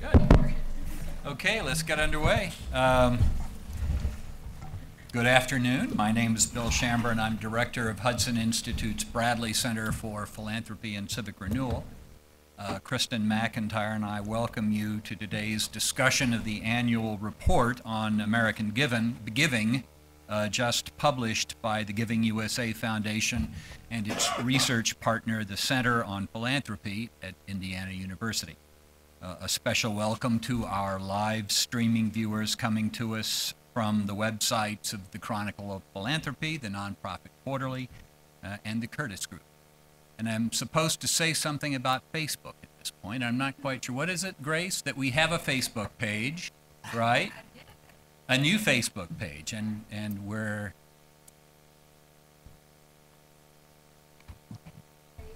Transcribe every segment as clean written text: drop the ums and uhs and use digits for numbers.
Good. Okay, let's get underway. Good afternoon. My name is Bill Chamber, and I'm director of Hudson Institute's Bradley Center for Philanthropy and Civic Renewal. Kristen McIntyre and I welcome you to today's discussion of the annual report on American giving, just published by the Giving USA Foundation and its research partner, the Center on Philanthropy at Indiana University. A special welcome to our live streaming viewers coming to us from the websites of the Chronicle of Philanthropy, the Nonprofit Quarterly, and the Curtis Group. And I'm supposed to say something about Facebook at this point. I'm not quite sure. What is it, Grace? That we have a Facebook page, right? A new Facebook page, and we're...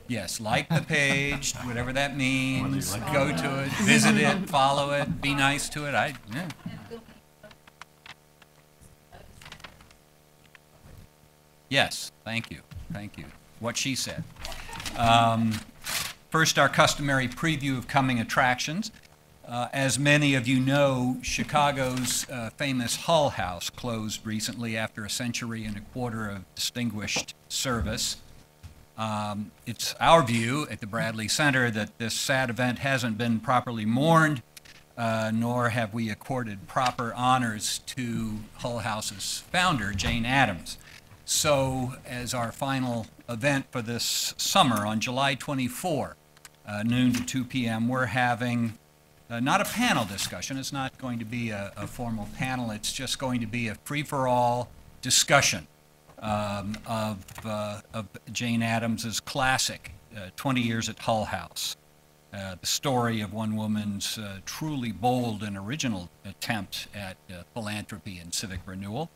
Yes, like the page, whatever that means, go to it, visit it, follow it, be nice to it. Yeah. Yes, thank you. What she said. First, our customary preview of coming attractions. As many of you know, Chicago's famous Hull House closed recently after a century and a quarter of distinguished service. It's our view at the Bradley Center that this sad event hasn't been properly mourned, nor have we accorded proper honors to Hull House's founder, Jane Addams. So, as our final event for this summer on July 24, noon to 2 p.m., we're having not a panel discussion. It's not going to be a formal panel. It's just going to be a free-for-all discussion of Jane Addams's classic, 20 Years at Hull House, the story of one woman's truly bold and original attempt at philanthropy and civic renewal.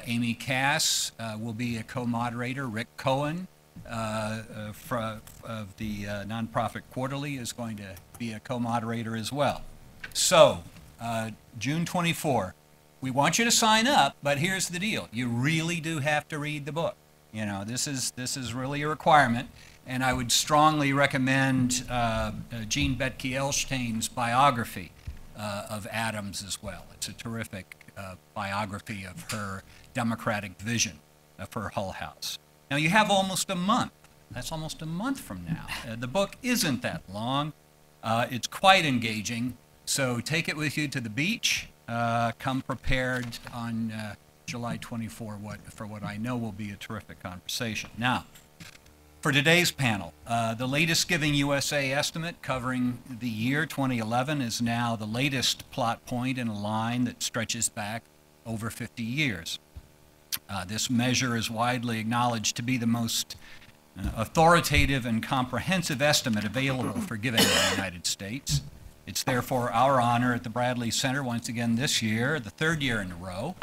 Amy Cass will be a co-moderator. Rick Cohen of the Nonprofit Quarterly is going to be a co-moderator as well. So, June 24. We want you to sign up, but here's the deal. You really do have to read the book. You know, this is really a requirement, and I would strongly recommend Jean Betke-Elshtain's biography of Addams as well. It's a terrific biography of her democratic vision for Hull House. Now, you have almost a month. That's almost a month from now. The book isn't that long. It's quite engaging, so take it with you to the beach. Come prepared on July 24 for what I know will be a terrific conversation. Now, for today's panel, the latest Giving USA estimate covering the year 2011 is now the latest plot point in a line that stretches back over 50 years. This measure is widely acknowledged to be the most authoritative and comprehensive estimate available for giving in the United States. It's therefore our honor at the Bradley Center once again this year, the third year in a row,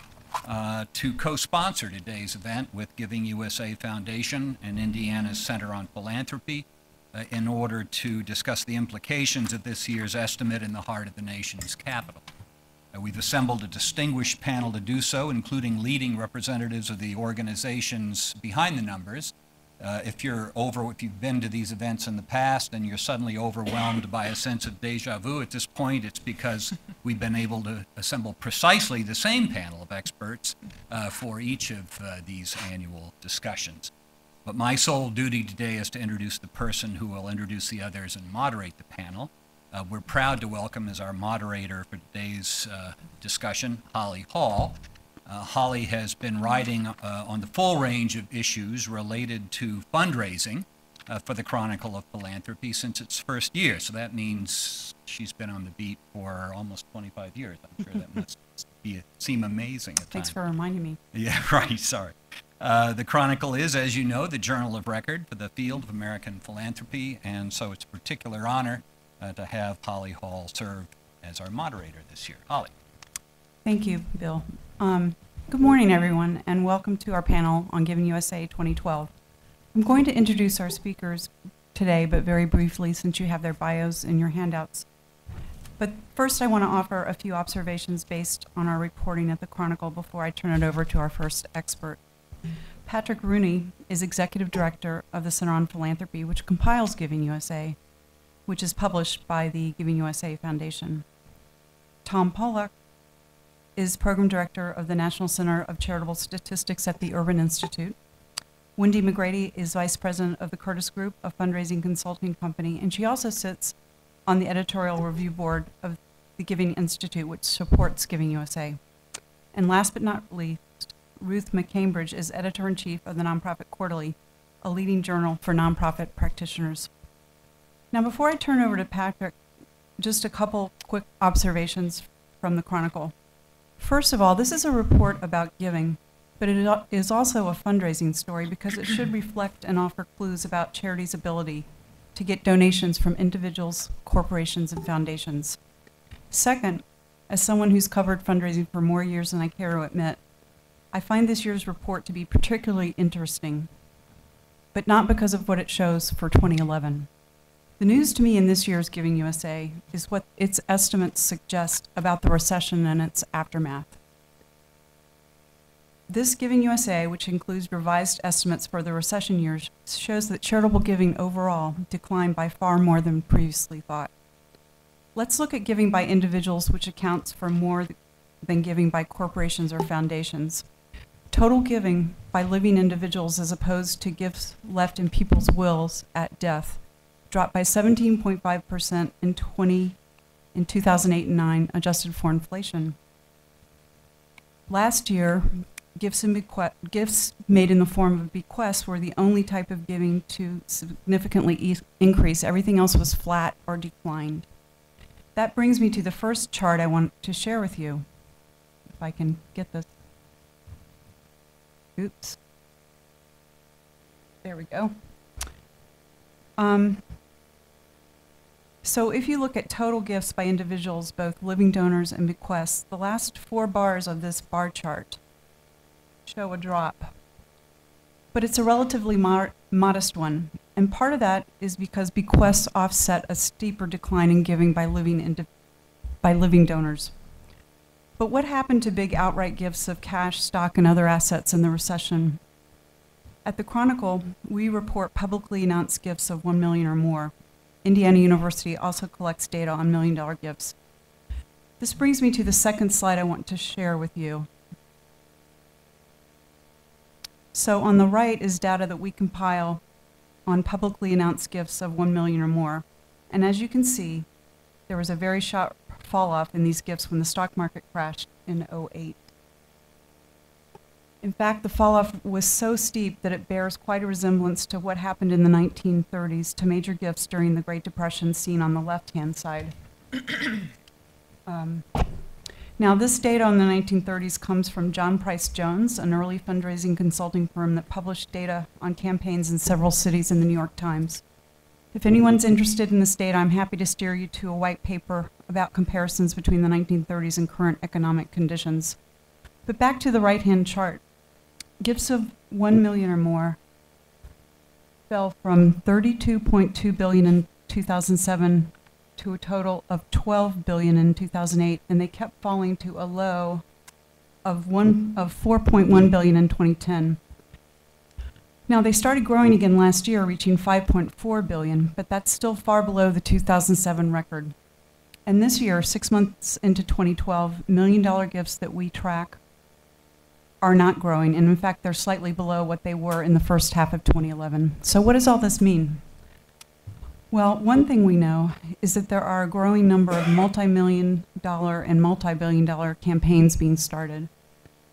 to co-sponsor today's event with Giving USA Foundation and Indiana's Center on Philanthropy in order to discuss the implications of this year's estimate in the heart of the nation's capital. We've assembled a distinguished panel to do so, including leading representatives of the organizations behind the numbers. If you've been to these events in the past and you're suddenly overwhelmed by a sense of deja vu at this point, it's because we've been able to assemble precisely the same panel of experts for each of these annual discussions. But my sole duty today is to introduce the person who will introduce the others and moderate the panel. We're proud to welcome as our moderator for today's discussion, Holly Hall. Holly has been writing on the full range of issues related to fundraising for the Chronicle of Philanthropy since its first year. So that means she's been on the beat for almost 25 years. I'm sure that must seem amazing at times. Thanks for reminding me. Yeah, right, sorry. The Chronicle is, as you know, the journal of record for the field of American philanthropy, and so it's a particular honor to have Holly Hall serve as our moderator this year. Holly. Thank you, Bill. Good morning, everyone, and welcome to our panel on Giving USA 2012. I'm going to introduce our speakers today, but very briefly since you have their bios in your handouts. But first, I want to offer a few observations based on our reporting at the Chronicle before I turn it over to our first expert. Patrick Rooney is Executive Director of the Center on Philanthropy, which compiles Giving USA, which is published by the Giving USA Foundation. Tom Pollack is Program Director of the National Center of Charitable Statistics at the Urban Institute. Wendy McGrady is Vice President of the Curtis Group, a fundraising consulting company, and she also sits on the editorial review board of the Giving Institute, which supports Giving USA. And last but not least, Ruth McCambridge is Editor-in-Chief of the Nonprofit Quarterly, a leading journal for nonprofit practitioners. Now, before I turn over to Patrick, just a couple quick observations from the Chronicle. First of all, this is a report about giving, but it is also a fundraising story because it should reflect and offer clues about charity's ability to get donations from individuals, corporations, and foundations. Second, as someone who's covered fundraising for more years than I care to admit, I find this year's report to be particularly interesting, but not because of what it shows for 2011. The news to me in this year's Giving USA is what its estimates suggest about the recession and its aftermath. This Giving USA, which includes revised estimates for the recession years, shows that charitable giving overall declined by far more than previously thought. Let's look at giving by individuals, which accounts for more than giving by corporations or foundations. Total giving by living individuals as opposed to gifts left in people's wills at death dropped by 17.5% in 2008 and 9, adjusted for inflation. Last year, gifts made in the form of bequests were the only type of giving to significantly increase. Everything else was flat or declined. That brings me to the first chart I want to share with you. If I can get this. Oops. There we go. So if you look at total gifts by individuals, both living donors and bequests, the last 4 bars of this bar chart show a drop. But it's a relatively modest one. And part of that is because bequests offset a steeper decline in giving by living donors. But what happened to big outright gifts of cash, stock, and other assets in the recession? At the Chronicle, we report publicly announced gifts of $1 million or more. Indiana University also collects data on $1 million gifts. This brings me to the second slide I want to share with you. So on the right is data that we compile on publicly announced gifts of $1 million or more. And as you can see, there was a very sharp fall off in these gifts when the stock market crashed in 2008. In fact, the fall off was so steep that it bears quite a resemblance to what happened in the 1930s to major gifts during the Great Depression seen on the left-hand side. Now, this data on the 1930s comes from John Price Jones, an early fundraising consulting firm that published data on campaigns in several cities in the New York Times. If anyone's interested in this data, I'm happy to steer you to a white paper about comparisons between the 1930s and current economic conditions. But back to the right-hand chart. Gifts of $1 million or more fell from $32.2 billion in 2007 to a total of $12 billion in 2008, and they kept falling to a low of $4.1 billion in 2010. Now, they started growing again last year, reaching $5.4 billion, but that's still far below the 2007 record. And this year, 6 months into 2012, $1 million gifts that we track are not growing, and in fact, they're slightly below what they were in the first half of 2011. So what does all this mean? Well, one thing we know is that there are a growing number of multi-million-dollar and multi-billion-dollar campaigns being started.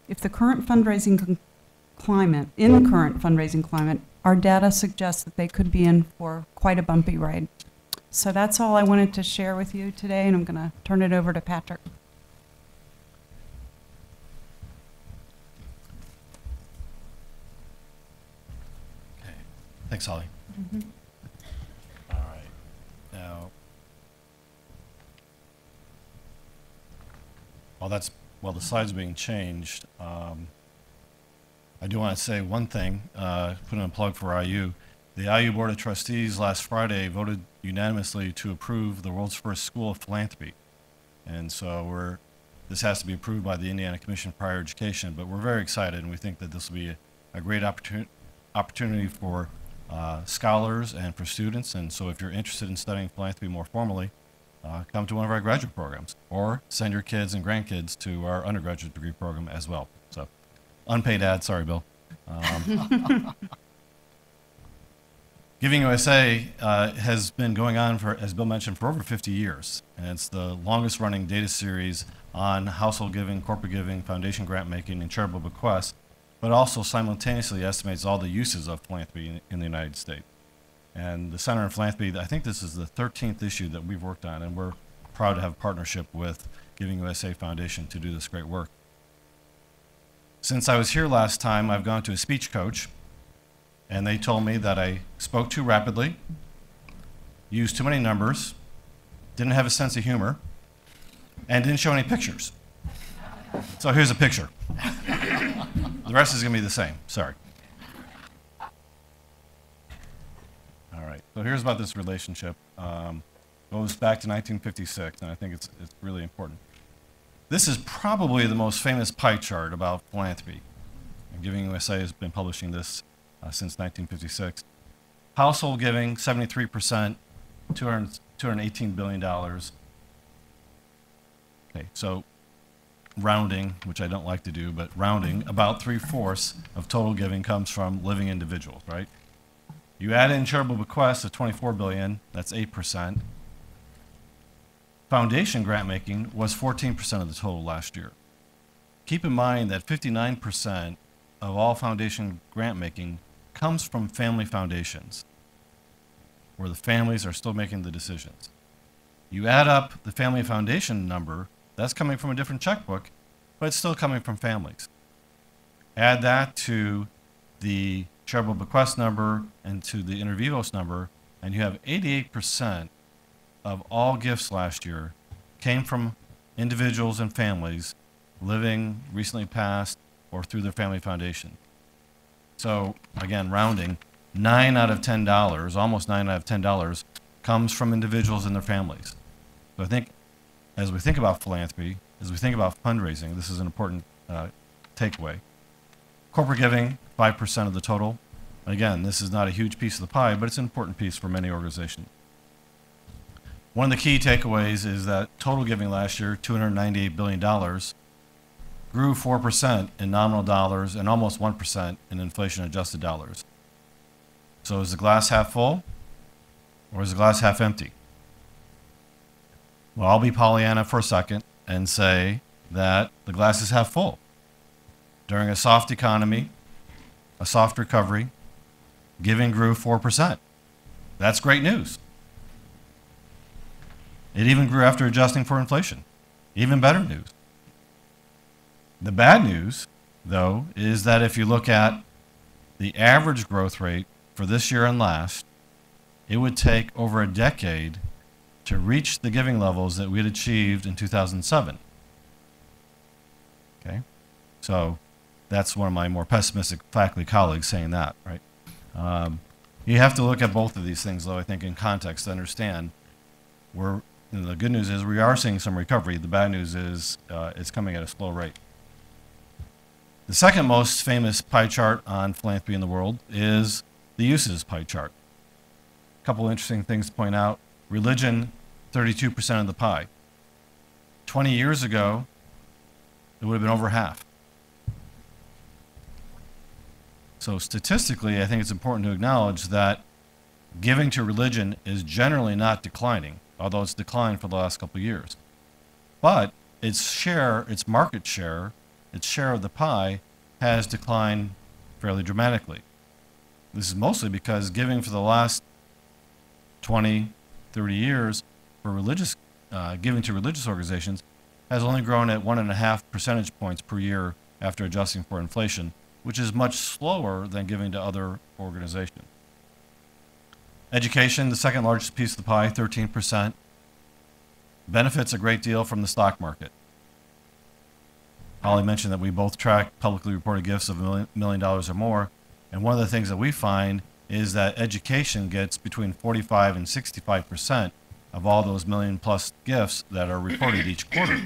If the current fundraising climate, our data suggests that they could be in for quite a bumpy ride. So that's all I wanted to share with you today, and I'm going to turn it over to Patrick. Thanks, Holly. Mm-hmm. All right. Now, while the slides are being changed, I do want to say one thing, put in a plug for IU. The IU Board of Trustees last Friday voted unanimously to approve the world's first school of philanthropy. And so this has to be approved by the Indiana Commission for Higher Education, but we're very excited, and we think that this will be a great opportunity for scholars and for students. And so if you're interested in studying philanthropy more formally, come to one of our graduate programs, or send your kids and grandkids to our undergraduate degree program as well. So, unpaid ad, sorry, Bill. Giving USA has been going on for, as Bill mentioned, for over 50 years. And it's the longest running data series on household giving, corporate giving, foundation grant making, and charitable bequests, but also simultaneously estimates all the uses of philanthropy in the United States. And the Center on Philanthropy, I think this is the 13th issue that we've worked on, and we're proud to have a partnership with Giving USA Foundation to do this great work. Since I was here last time, I've gone to a speech coach, and they told me that I spoke too rapidly, used too many numbers, didn't have a sense of humor, and didn't show any pictures. So here's a picture. The rest is going to be the same. Sorry. All right. So here's about this relationship. Goes back to 1956, and I think it's really important. This is probably the most famous pie chart about philanthropy. And Giving USA has been publishing this since 1956. Household giving, 73%, $218 billion. Okay, so rounding, which I don't like to do, but rounding, about 3/4 of total giving comes from living individuals, right? You add in charitable bequests of $24 billion, that's 8%. Foundation grant making was 14% of the total last year. Keep in mind that 59% of all foundation grant making comes from family foundations, where the families are still making the decisions. You add up the family foundation number, that's coming from a different checkbook, but it's still coming from families. Add that to the charitable bequest number and to the inter vivos number, and you have 88% of all gifts last year came from individuals and families living, recently passed, or through their family foundation. So again, rounding, 9 out of $10, almost 9 out of $10, comes from individuals and their families. So I think as we think about philanthropy, as we think about fundraising, this is an important takeaway. Corporate giving, 5% of the total. Again, this is not a huge piece of the pie, but it's an important piece for many organizations. One of the key takeaways is that total giving last year, $298 billion, grew 4% in nominal dollars and almost 1% in inflation-adjusted dollars. So is the glass half full, or is the glass half empty? Well, I'll be Pollyanna for a second and say that the glass is half full. During a soft economy, a soft recovery, giving grew 4%. That's great news. It even grew after adjusting for inflation. Even better news. The bad news, though, is that if you look at the average growth rate for this year and last, it would take over a decade to reach the giving levels that we had achieved in 2007. Okay? So that's one of my more pessimistic faculty colleagues saying that, right? You have to look at both of these things, though, I think, in context to understand the good news is we are seeing some recovery. The bad news is it's coming at a slow rate. The second most famous pie chart on philanthropy in the world is the uses pie chart. A couple interesting things to point out. Religion, 32% of the pie. 20 years ago, it would have been over half. So statistically, I think it's important to acknowledge that giving to religion is generally not declining, although it's declined for the last couple of years. But its share, its market share, its share of the pie has declined fairly dramatically. This is mostly because giving for the last 20, 30 years for religious, giving to religious organizations has only grown at 1.5 percentage points per year after adjusting for inflation, which is much slower than giving to other organizations. Education, the second largest piece of the pie, 13%, benefits a great deal from the stock market. Holly mentioned that we both track publicly reported gifts of $1 million or more, and one of the things that we find is that education gets between 45 and 65% of all those million-plus gifts that are reported each quarter.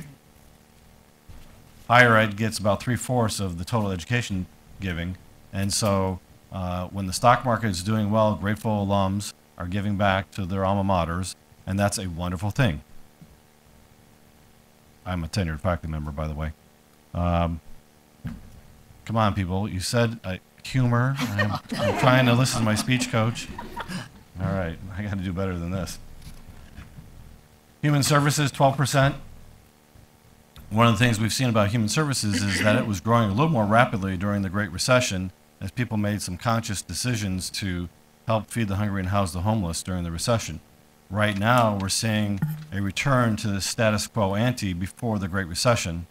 Higher ed gets about 3/4 of the total education giving, and so when the stock market is doing well, grateful alums are giving back to their alma maters, and that's a wonderful thing. I'm a tenured faculty member, by the way. Come on, people. You said humor. I'm trying to listen to my speech coach. All right, I got to do better than this. Human services, 12%. One of the things we've seen about human services is that it was growing a little more rapidly during the Great Recession as people made some conscious decisions to help feed the hungry and house the homeless during the recession. Right now, we're seeing a return to the status quo ante before the Great Recession.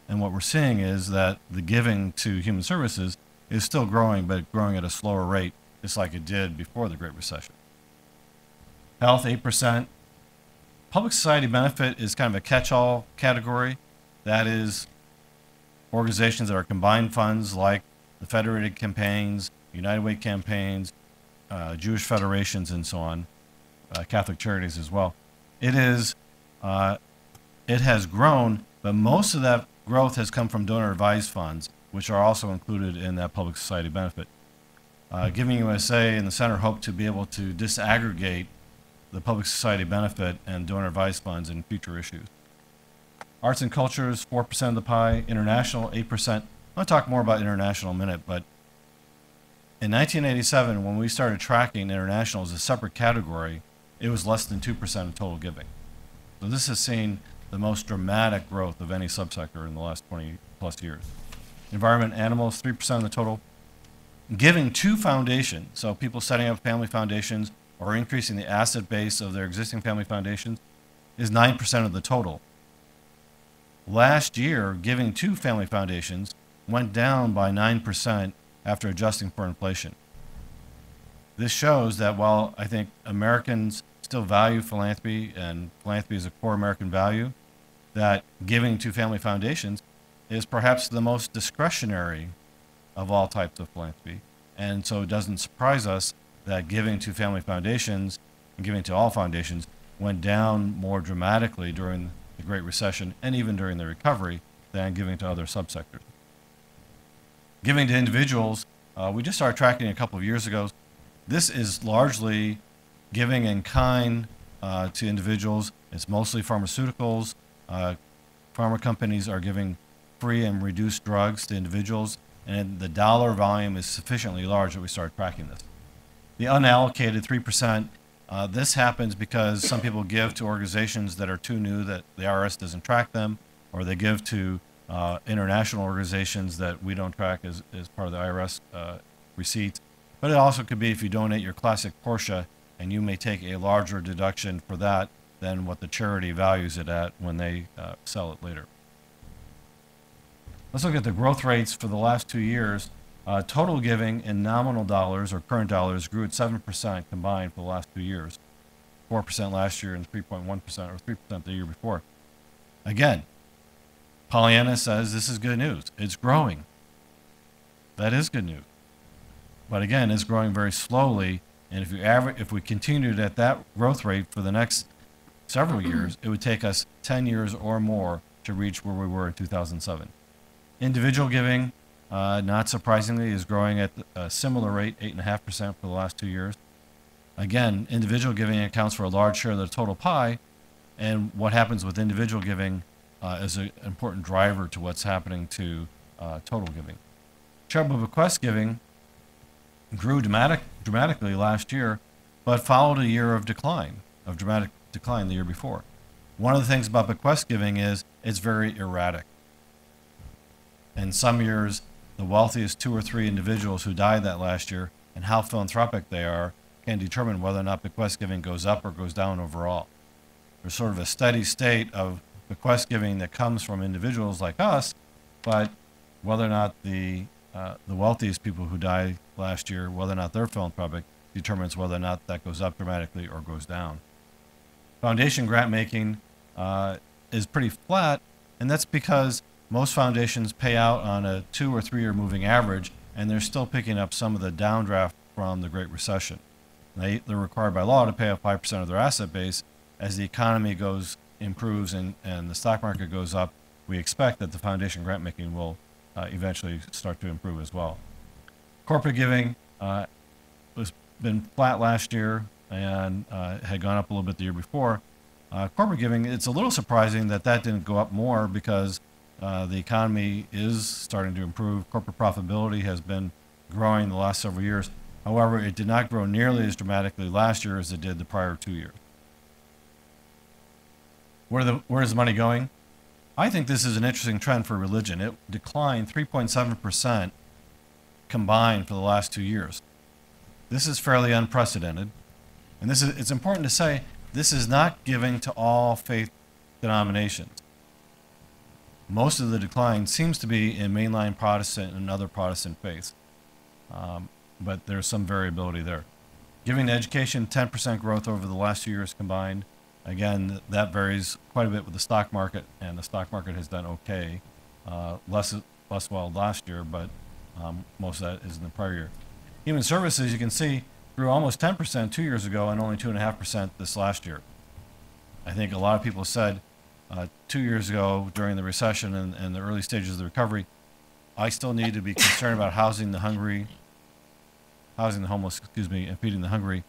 And what we're seeing is that the giving to human services is still growing, but growing at a slower rate, just like it did before the Great Recession. Health, 8%. Public society benefit is kind of a catch-all category. That is organizations that are combined funds like the Federated Campaigns, United Way Campaigns, Jewish federations, and so on, Catholic Charities as well. It has grown, but most of that growth has come from donor advised funds, which are also included in that public society benefit. Giving USA and the center hope to be able to disaggregate the public society benefit and donor advised funds in future issues. Arts and cultures, 4% of the pie. International, 8%. I'll talk more about international in a minute, but in 1987, when we started tracking international as a separate category, it was less than 2% of total giving. So this has seen the most dramatic growth of any subsector in the last 20 plus years. Environment, animals, 3% of the total. Giving to foundations, so people setting up family foundations or increasing the asset base of their existing family foundations, is 9% of the total. Last year, giving to family foundations went down by 9% after adjusting for inflation. This shows that while I think Americans still value philanthropy, and philanthropy is a core American value, that giving to family foundations is perhaps the most discretionary of all types of philanthropy. And so it doesn't surprise us that giving to family foundations and giving to all foundations went down more dramatically during the Great Recession and even during the recovery than giving to other subsectors. Giving to individuals, we just started tracking a couple of years ago. This is largely giving in kind to individuals. It's mostly pharmaceuticals. Pharma companies are giving free and reduced drugs to individuals, and the dollar volume is sufficiently large that we started tracking this. The unallocated 3%, this happens because some people give to organizations that are too new that the IRS doesn't track them, or they give to international organizations that we don't track as part of the IRS receipts. But it also could be if you donate your classic Porsche, and you may take a larger deduction for that than what the charity values it at when they sell it later. Let's look at the growth rates for the last 2 years. Total giving in nominal dollars or current dollars grew at 7% combined for the last 2 years. 4% last year and 3.1% or 3% the year before. Again, Pollyanna says this is good news. It's growing. That is good news. But again, it's growing very slowly. And if we continued at that growth rate for the next several years, it would take us 10 years or more to reach where we were in 2007. Individual giving, not surprisingly, is growing at a similar rate, 8.5% for the last 2 years. Again, individual giving accounts for a large share of the total pie, and what happens with individual giving is an important driver to what's happening to total giving. Charitable bequest giving grew dramatically last year, but followed a year of dramatic decline the year before. One of the things about bequest giving is it's very erratic. In some years, the wealthiest 2 or 3 individuals who died that last year and how philanthropic they are can determine whether or not bequest giving goes up or goes down overall. There's sort of a steady state of bequest giving that comes from individuals like us, but whether or not the wealthiest people who died last year, whether or not they're philanthropic, determines whether or not that goes up dramatically or goes down. Foundation grant making is pretty flat, and that's because most foundations pay out on a 2 or 3 year moving average, and they're still picking up some of the downdraft from the Great Recession. They're required by law to pay out 5% of their asset base. As the economy improves and the stock market goes up, we expect that the foundation grant making will eventually start to improve as well. Corporate giving was been flat last year and had gone up a little bit the year before. Corporate giving, it's a little surprising that that didn't go up more because the economy is starting to improve. Corporate profitability has been growing the last several years. However, it did not grow nearly as dramatically last year as it did the prior 2 years. Where is the money going? I think this is an interesting trend for religion. It declined 3.7% combined for the last 2 years. This is fairly unprecedented. And it's important to say, this is not giving to all faith denominations. Most of the decline seems to be in mainline Protestant and other Protestant faiths. But there's some variability there. Giving to education, 10% growth over the last 2 years combined. Again, that varies quite a bit with the stock market, and the stock market has done okay. Less well last year, but most of that is in the prior year. Human services, you can see, grew almost 10% 2 years ago and only 2.5% this last year. I think a lot of people said 2 years ago during the recession and the early stages of the recovery, I still need to be concerned about housing the homeless, and feeding the hungry.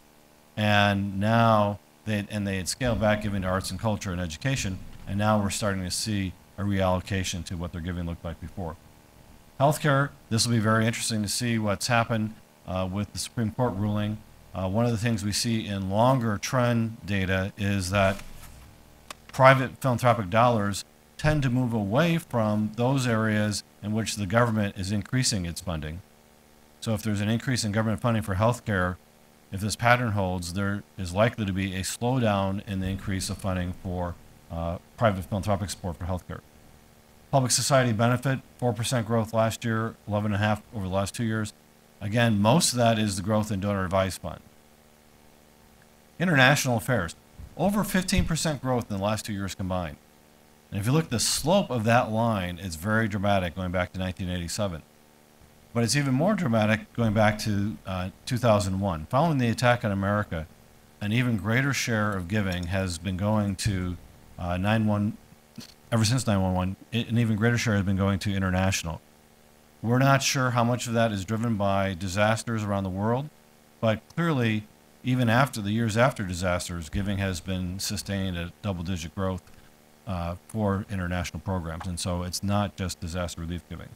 And now they had scaled back giving to arts and culture and education, and now we're starting to see a reallocation to what their giving looked like before. Healthcare, this will be very interesting to see what's happened with the Supreme Court ruling. One of the things we see in longer trend data is that private philanthropic dollars tend to move away from those areas in which the government is increasing its funding. So if there's an increase in government funding for healthcare, if this pattern holds, there is likely to be a slowdown in the increase of funding for private philanthropic support for healthcare. Public society benefit, 4% growth last year, 11.5% over the last 2 years. Again, most of that is the growth in donor advised fund. International affairs, over 15% growth in the last 2 years combined. And if you look at the slope of that line, it's very dramatic going back to 1987. But it's even more dramatic going back to 2001. Following the attack on America, an even greater share of giving has been going to ever since 9/11, an even greater share has been going to international. We're not sure how much of that is driven by disasters around the world, but clearly, even after the years after disasters, giving has been sustained at double-digit growth for international programs. And so it's not just disaster relief giving.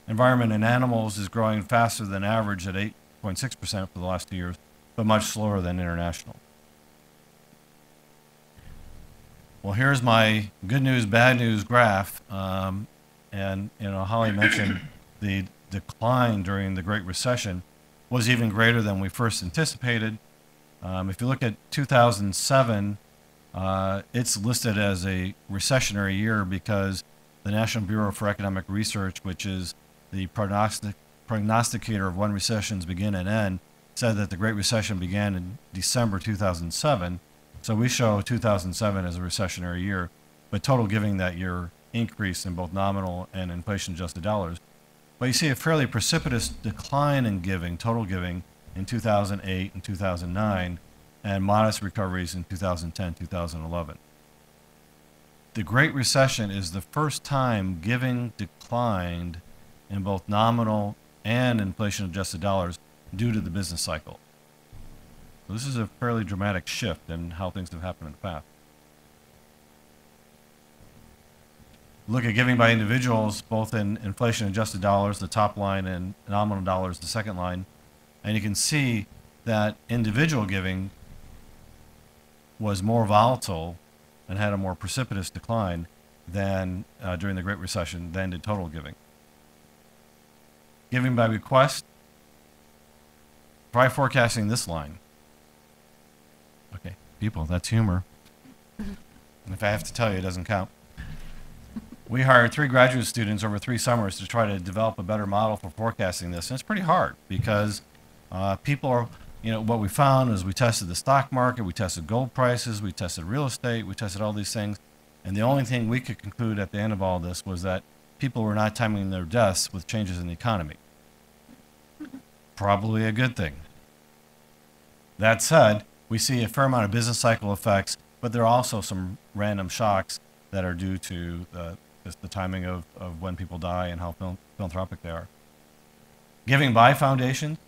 Environment and animals is growing faster than average at 8.6% for the last 2 years, but much slower than international. Well, here's my good news, bad news graph. And Holly mentioned the decline during the Great Recession was even greater than we first anticipated. If you look at 2007, it's listed as a recessionary year because the National Bureau for Economic Research, which is the prognosticator of when recessions begin and end, said that the Great Recession began in December 2007. So we show 2007 as a recessionary year, but total giving that year increased in both nominal and inflation-adjusted dollars. But you see a fairly precipitous decline in giving, total giving, in 2008 and 2009, and modest recoveries in 2010, 2011. The Great Recession is the first time giving declined in both nominal and inflation-adjusted dollars due to the business cycle. So this is a fairly dramatic shift in how things have happened in the past. Look at giving by individuals, both in inflation-adjusted dollars, the top line, and nominal dollars, the second line. And you can see that individual giving was more volatile and had a more precipitous decline than during the Great Recession than did total giving. Giving by request, try forecasting this line. Okay, people, that's humor. And if I have to tell you, it doesn't count. We hired 3 graduate students over 3 summers to try to develop a better model for forecasting this. And it's pretty hard because people are, what we found is we tested the stock market, we tested gold prices, we tested real estate, we tested all these things. And the only thing we could conclude at the end of all this was that people were not timing their deaths with changes in the economy. Probably a good thing. That said, we see a fair amount of business cycle effects, but there are also some random shocks that are due to just the timing of when people die and how philanthropic they are. Giving by foundations,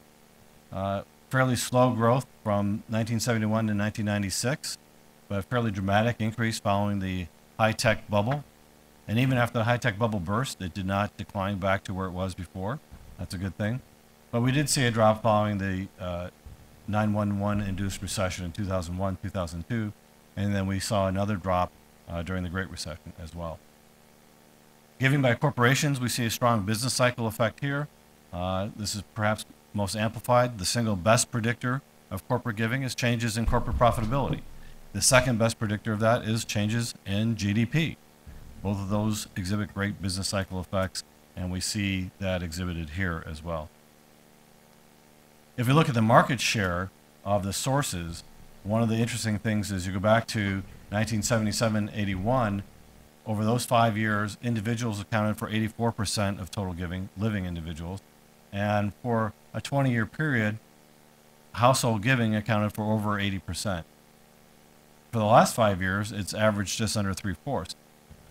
fairly slow growth from 1971 to 1996. but a fairly dramatic increase following the high-tech bubble. And even after the high-tech bubble burst, it did not decline back to where it was before. That's a good thing. But we did see a drop following the 9/11-induced recession in 2001, 2002, and then we saw another drop during the Great Recession as well. Giving by corporations, we see a strong business cycle effect here. This is perhaps most amplified. The single best predictor of corporate giving is changes in corporate profitability. The second best predictor of that is changes in GDP. Both of those exhibit great business cycle effects, and we see that exhibited here as well. If we look at the market share of the sources, one of the interesting things is you go back to 1977-81, over those 5 years, individuals accounted for 84% of total giving, living individuals, and for a 20-year period, household giving accounted for over 80%. For the last 5 years, it's averaged just under 3/4.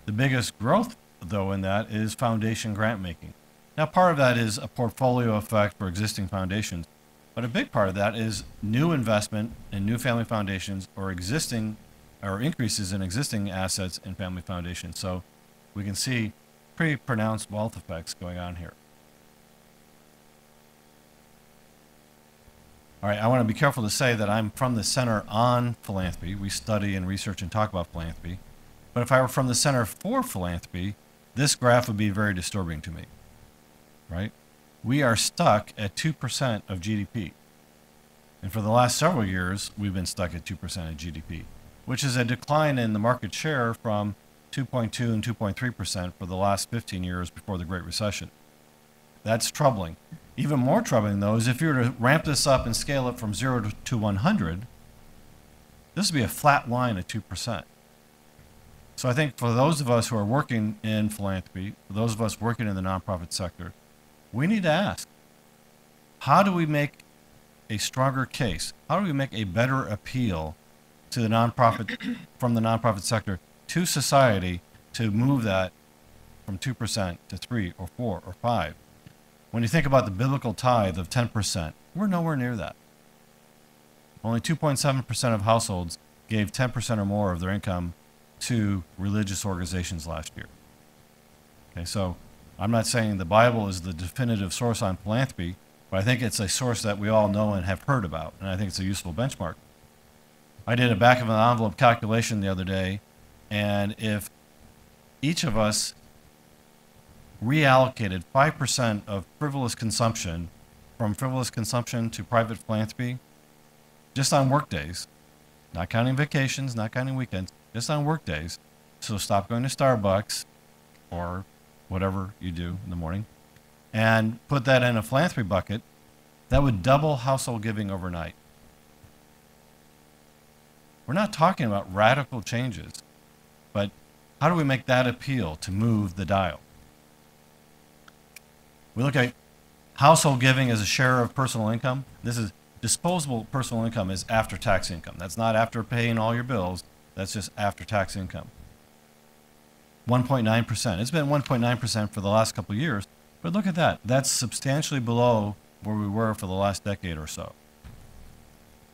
The biggest growth, though, in that is foundation grant making. Now, part of that is a portfolio effect for existing foundations, but a big part of that is new investment in new family foundations or existing or increases in existing assets in family foundations. So we can see pretty pronounced wealth effects going on here. All right, I want to be careful to say that I'm from the Center on Philanthropy. We study and research and talk about philanthropy. But if I were from the Center for Philanthropy, this graph would be very disturbing to me, right? We are stuck at 2% of GDP. And for the last several years, we've been stuck at 2% of GDP, which is a decline in the market share from 2.2 and 2.3% for the last 15 years before the Great Recession. That's troubling. Even more troubling, though, is if you were to ramp this up and scale it from 0 to 100, this would be a flat line at 2%. So I think for those of us who are working in philanthropy, for those of us working in the nonprofit sector, we need to ask, how do we make a stronger case? How do we make a better appeal to the nonprofit, from the nonprofit sector to society to move that from 2% to 3 or 4 or 5? When you think about the biblical tithe of 10%, we're nowhere near that. Only 2.7% of households gave 10% or more of their income to religious organizations last year. Okay, so I'm not saying the Bible is the definitive source on philanthropy, but I think it's a source that we all know and have heard about, and I think it's a useful benchmark. I did a back of an envelope calculation the other day, and if each of us reallocated 5% of frivolous consumption from frivolous consumption to private philanthropy, just on work days, not counting vacations, not counting weekends, just on work days. So stop going to Starbucks or whatever you do in the morning and put that in a philanthropy bucket, that would double household giving overnight. We're not talking about radical changes, but how do we make that appeal to move the dial? We look at household giving as a share of personal income. This is disposable personal income is after-tax income. That's not after paying all your bills. That's just after-tax income. 1.9%. It's been 1.9% for the last couple of years, but look at that. That's substantially below where we were for the last decade or so.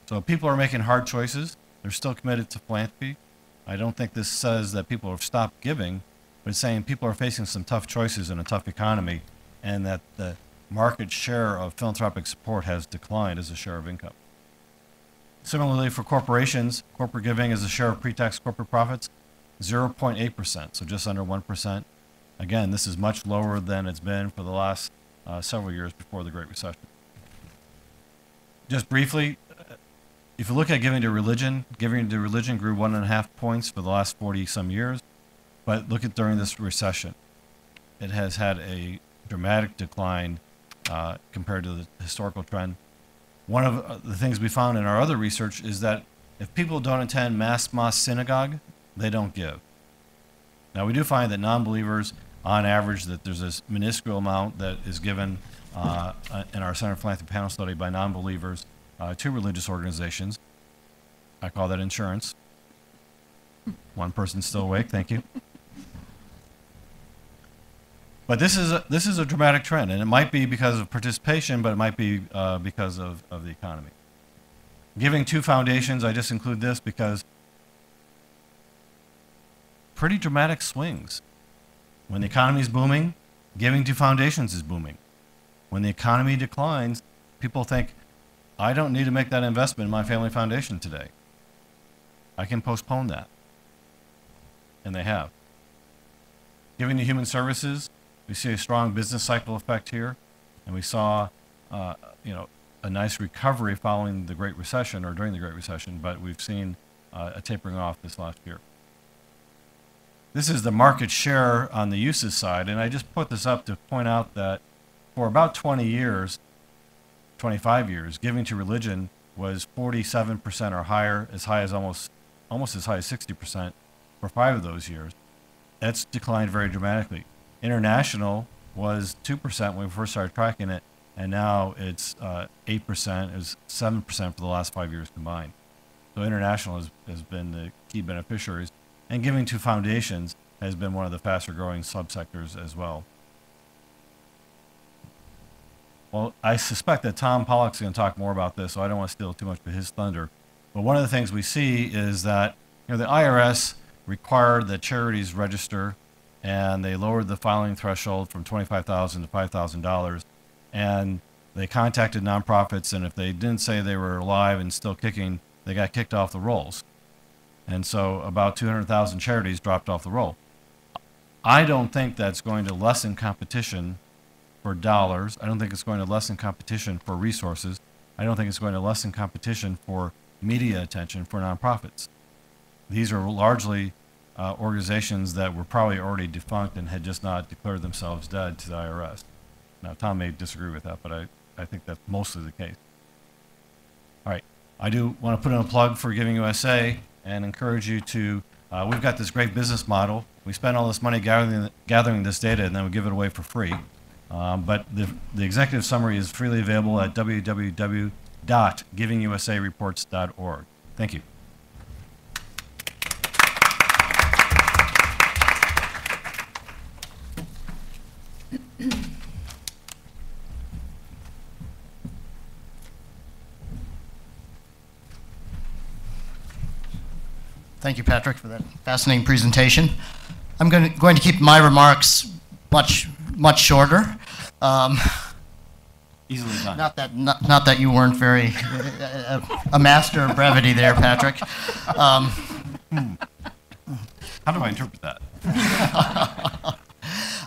So people are making hard choices. They're still committed to philanthropy. I don't think this says that people have stopped giving, but it's saying people are facing some tough choices in a tough economy, and that the market share of philanthropic support has declined as a share of income. Similarly, for corporations, corporate giving as a share of pre-tax corporate profits, 0.8%, so just under 1%. Again, this is much lower than it's been for the last several years before the Great Recession. Just briefly, if you look at giving to religion grew 1.5 points for the last 40-some years, but look at during this recession. It has had a dramatic decline compared to the historical trend. One of the things we found in our other research is that if people don't attend mass mosque synagogue, they don't give. Now, we do find that non-believers, on average, that there's this minuscule amount that is given in our Center for Philanthropy panel study by non-believers to religious organizations. I call that insurance. One person's still awake, thank you. But this is a dramatic trend, and it might be because of participation, but it might be because of the economy. Giving to foundations, I just include this because pretty dramatic swings. When the economy is booming, giving to foundations is booming. When the economy declines, people think, I don't need to make that investment in my family foundation today. I can postpone that. And they have. Giving to human services, we see a strong business cycle effect here, and we saw, a nice recovery following the Great Recession or during the Great Recession, but we've seen a tapering off this last year. This is the market share on the uses side, and I just put this up to point out that for about 20 years, 25 years, giving to religion was 47% or higher, as high as almost as high as 60% for 5 of those years. That's declined very dramatically. International was 2% when we first started tracking it, and now it's 8%, it was 7% for the last 5 years combined. So international has been the key beneficiaries, and giving to foundations has been one of the faster growing subsectors as well. Well, I suspect that Tom Pollock's going to talk more about this, so I don't want to steal too much of his thunder. But one of the things we see is that the IRS required that charities register, and they lowered the filing threshold from $25,000 to $5,000. And they contacted nonprofits, and if they didn't say they were alive and still kicking, they got kicked off the rolls. And so about 200,000 charities dropped off the roll. I don't think that's going to lessen competition for dollars. I don't think it's going to lessen competition for resources. I don't think it's going to lessen competition for media attention for nonprofits. These are largely organizations that were probably already defunct and had just not declared themselves dead to the IRS. Now, Tom may disagree with that, but I think that's mostly the case. All right. I do want to put in a plug for Giving USA and encourage you to, we've got this great business model. We spend all this money gathering this data, and then we give it away for free. But the executive summary is freely available at www.givingusareports.org. Thank you. Thank you, Patrick, for that fascinating presentation. I'm going to keep my remarks much shorter. Easily done. Not that you weren't very a master of brevity there, Patrick. How do I interpret that?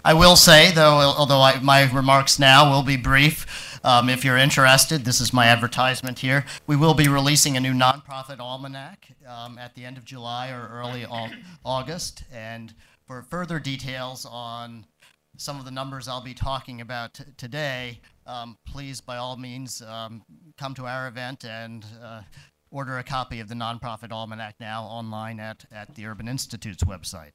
I will say, though, although my remarks now will be brief, if you're interested, this is my advertisement here. We will be releasing a new nonprofit almanac at the end of July or early August. And for further details on some of the numbers I'll be talking about today, please, by all means, come to our event and order a copy of the Nonprofit Almanac now online at the Urban Institute's website.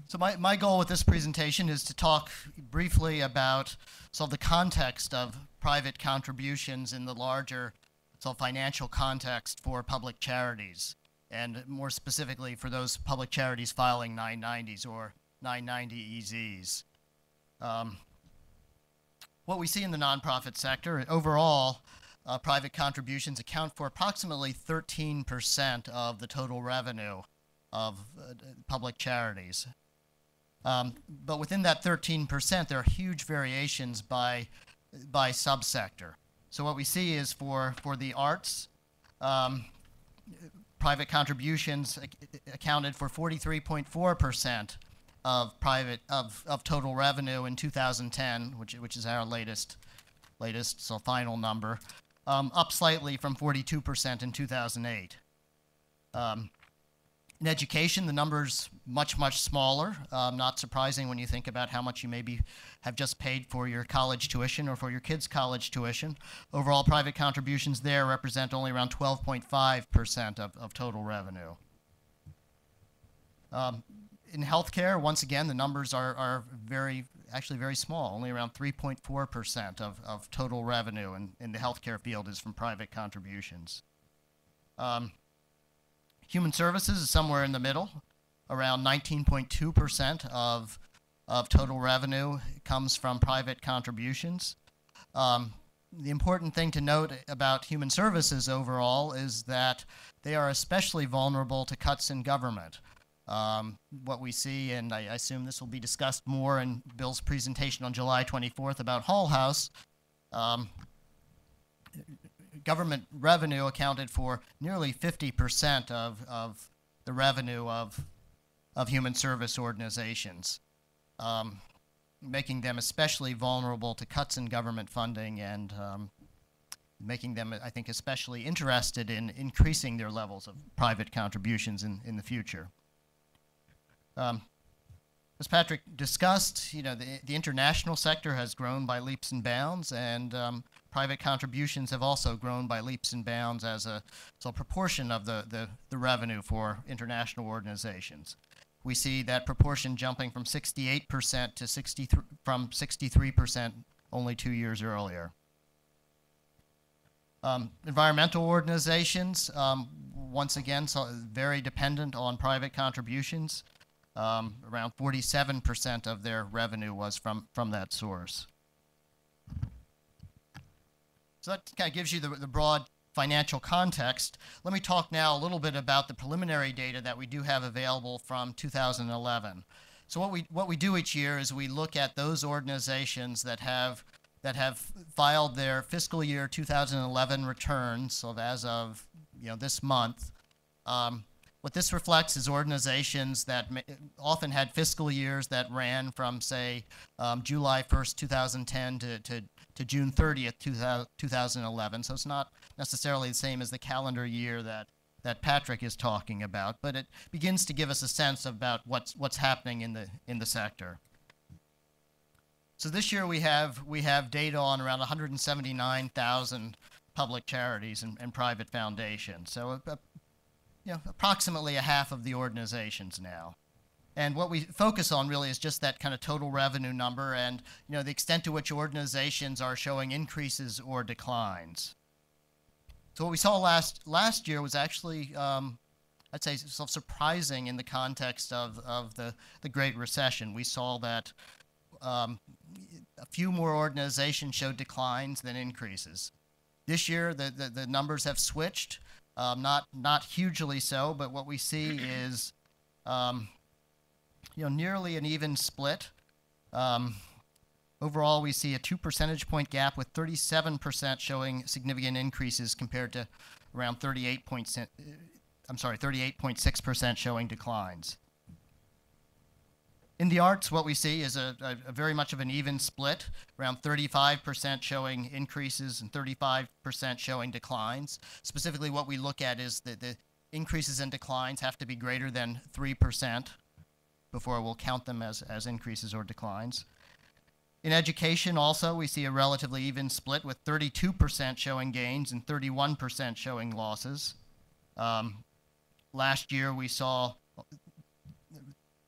So my goal with this presentation is to talk briefly about the context of private contributions in the larger financial context for public charities, and more specifically for those public charities filing 990s or 990 EZs. What we see in the nonprofit sector, overall, private contributions account for approximately 13% of the total revenue of public charities. But within that 13%, there are huge variations by subsector. So what we see is for the arts, private contributions accounted for 43.4% of total revenue in 2010, which is our latest final number, up slightly from 42% in 2008. In education, the number's much smaller. Not surprising when you think about how much you maybe have just paid for your college tuition or for your kids' college tuition. Overall, private contributions there represent only around 12.5% of total revenue. In healthcare, once again, the numbers are actually very small. Only around 3.4% of total revenue in the healthcare field is from private contributions. Human services is somewhere in the middle. Around 19.2% of total revenue comes from private contributions. The important thing to note about human services overall is that they are especially vulnerable to cuts in government. What we see, and I assume this will be discussed more in Bill's presentation on July 24th about Hull House, government revenue accounted for nearly 50% of the revenue of human service organizations, making them especially vulnerable to cuts in government funding and making them, I think, especially interested in increasing their levels of private contributions in the future. As Patrick discussed, the international sector has grown by leaps and bounds, and private contributions have also grown by leaps and bounds as a proportion of the revenue for international organizations. We see that proportion jumping from 68% to 63% only 2 years earlier. Environmental organizations, once again, very dependent on private contributions. Around 47% of their revenue was from that source. So that kind of gives you the broad financial context. Let me talk now a little bit about the preliminary data that we do have available from 2011. So what we do each year is we look at those organizations that have filed their fiscal year 2011 returns, so as of this month. What this reflects is organizations that often had fiscal years that ran from, say, July 1st, 2010 to June 30th, 2011. So it's not necessarily the same as the calendar year that Patrick is talking about, but it begins to give us a sense about what's happening in the sector. So this year we have data on around 179,000 public charities and private foundations. So approximately a half of the organizations now. And what we focus on really is just that kind of total revenue number and the extent to which organizations are showing increases or declines. So what we saw last year was actually, I'd say, surprising in the context of the Great Recession. We saw that a few more organizations showed declines than increases. This year, the numbers have switched. Not hugely so, but what we see is nearly an even split. Overall, we see a 2 percentage point gap with 37% showing significant increases compared to around 38.6% showing declines. In the arts, what we see is a very much of an even split, around 35% showing increases and 35% showing declines. Specifically, what we look at is that the increases and declines have to be greater than 3% before we'll count them as increases or declines. In education, also, we see a relatively even split with 32% showing gains and 31% showing losses. Last year, we saw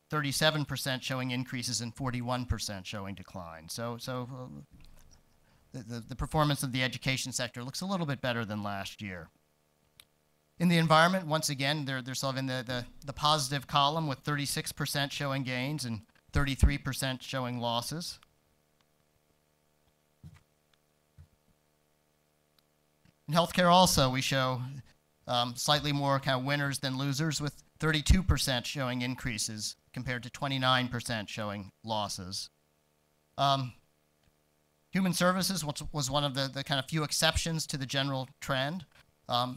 37% showing increases and 41% showing declines. So the performance of the education sector looks a little bit better than last year. In the environment, once again, they're sort of in the positive column with 36% showing gains and 33% showing losses. In healthcare also, we show slightly more kind of winners than losers, with 32% showing increases compared to 29% showing losses. Human services was one of the kind of few exceptions to the general trend.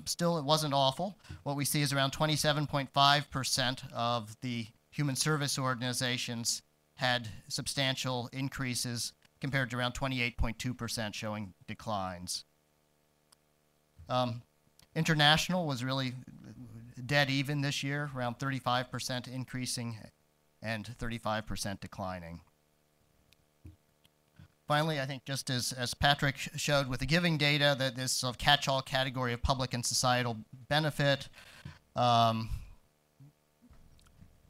Still, it wasn't awful. What we see is around 27.5% of the human service organizations had substantial increases compared to around 28.2% showing declines. International was really dead even this year, around 35% increasing and 35% declining. Finally, I think just as Patrick showed with the giving data, that this sort of catch-all category of public and societal benefit,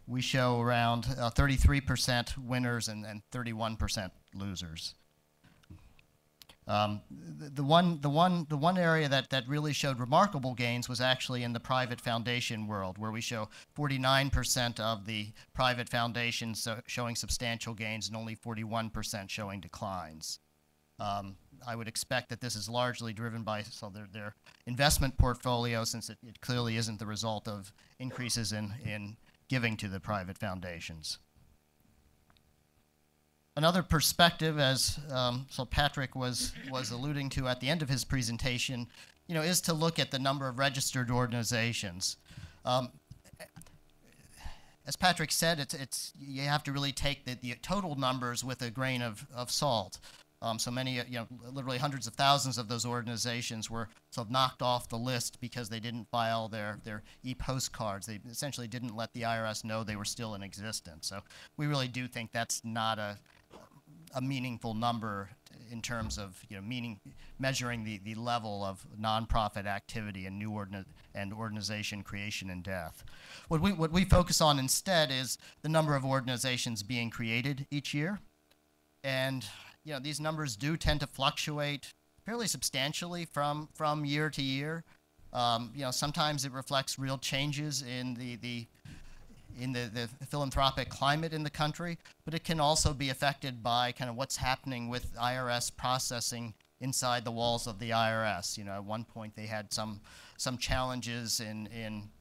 we show around 33% winners and 31% losers. The one area that really showed remarkable gains was actually in the private foundation world, where we show 49% of the private foundations showing substantial gains and only 41% showing declines. I would expect that this is largely driven by their investment portfolio, since it clearly isn't the result of increases in giving to the private foundations. Another perspective, as Patrick was alluding to at the end of his presentation, is to look at the number of registered organizations. As Patrick said, you have to really take the total numbers with a grain of salt. So many, literally hundreds of thousands of those organizations were sort of knocked off the list because they didn't file their e-postcards. They essentially didn't let the IRS know they were still in existence. So we really do think that's not a meaningful number in terms of measuring the level of nonprofit activity and new organization creation and death. What we focus on instead is the number of organizations being created each year, and these numbers do tend to fluctuate fairly substantially from year to year. Sometimes it reflects real changes in the philanthropic climate in the country, but it can also be affected by kind of what's happening with IRS processing inside the walls of the IRS. At one point they had some challenges in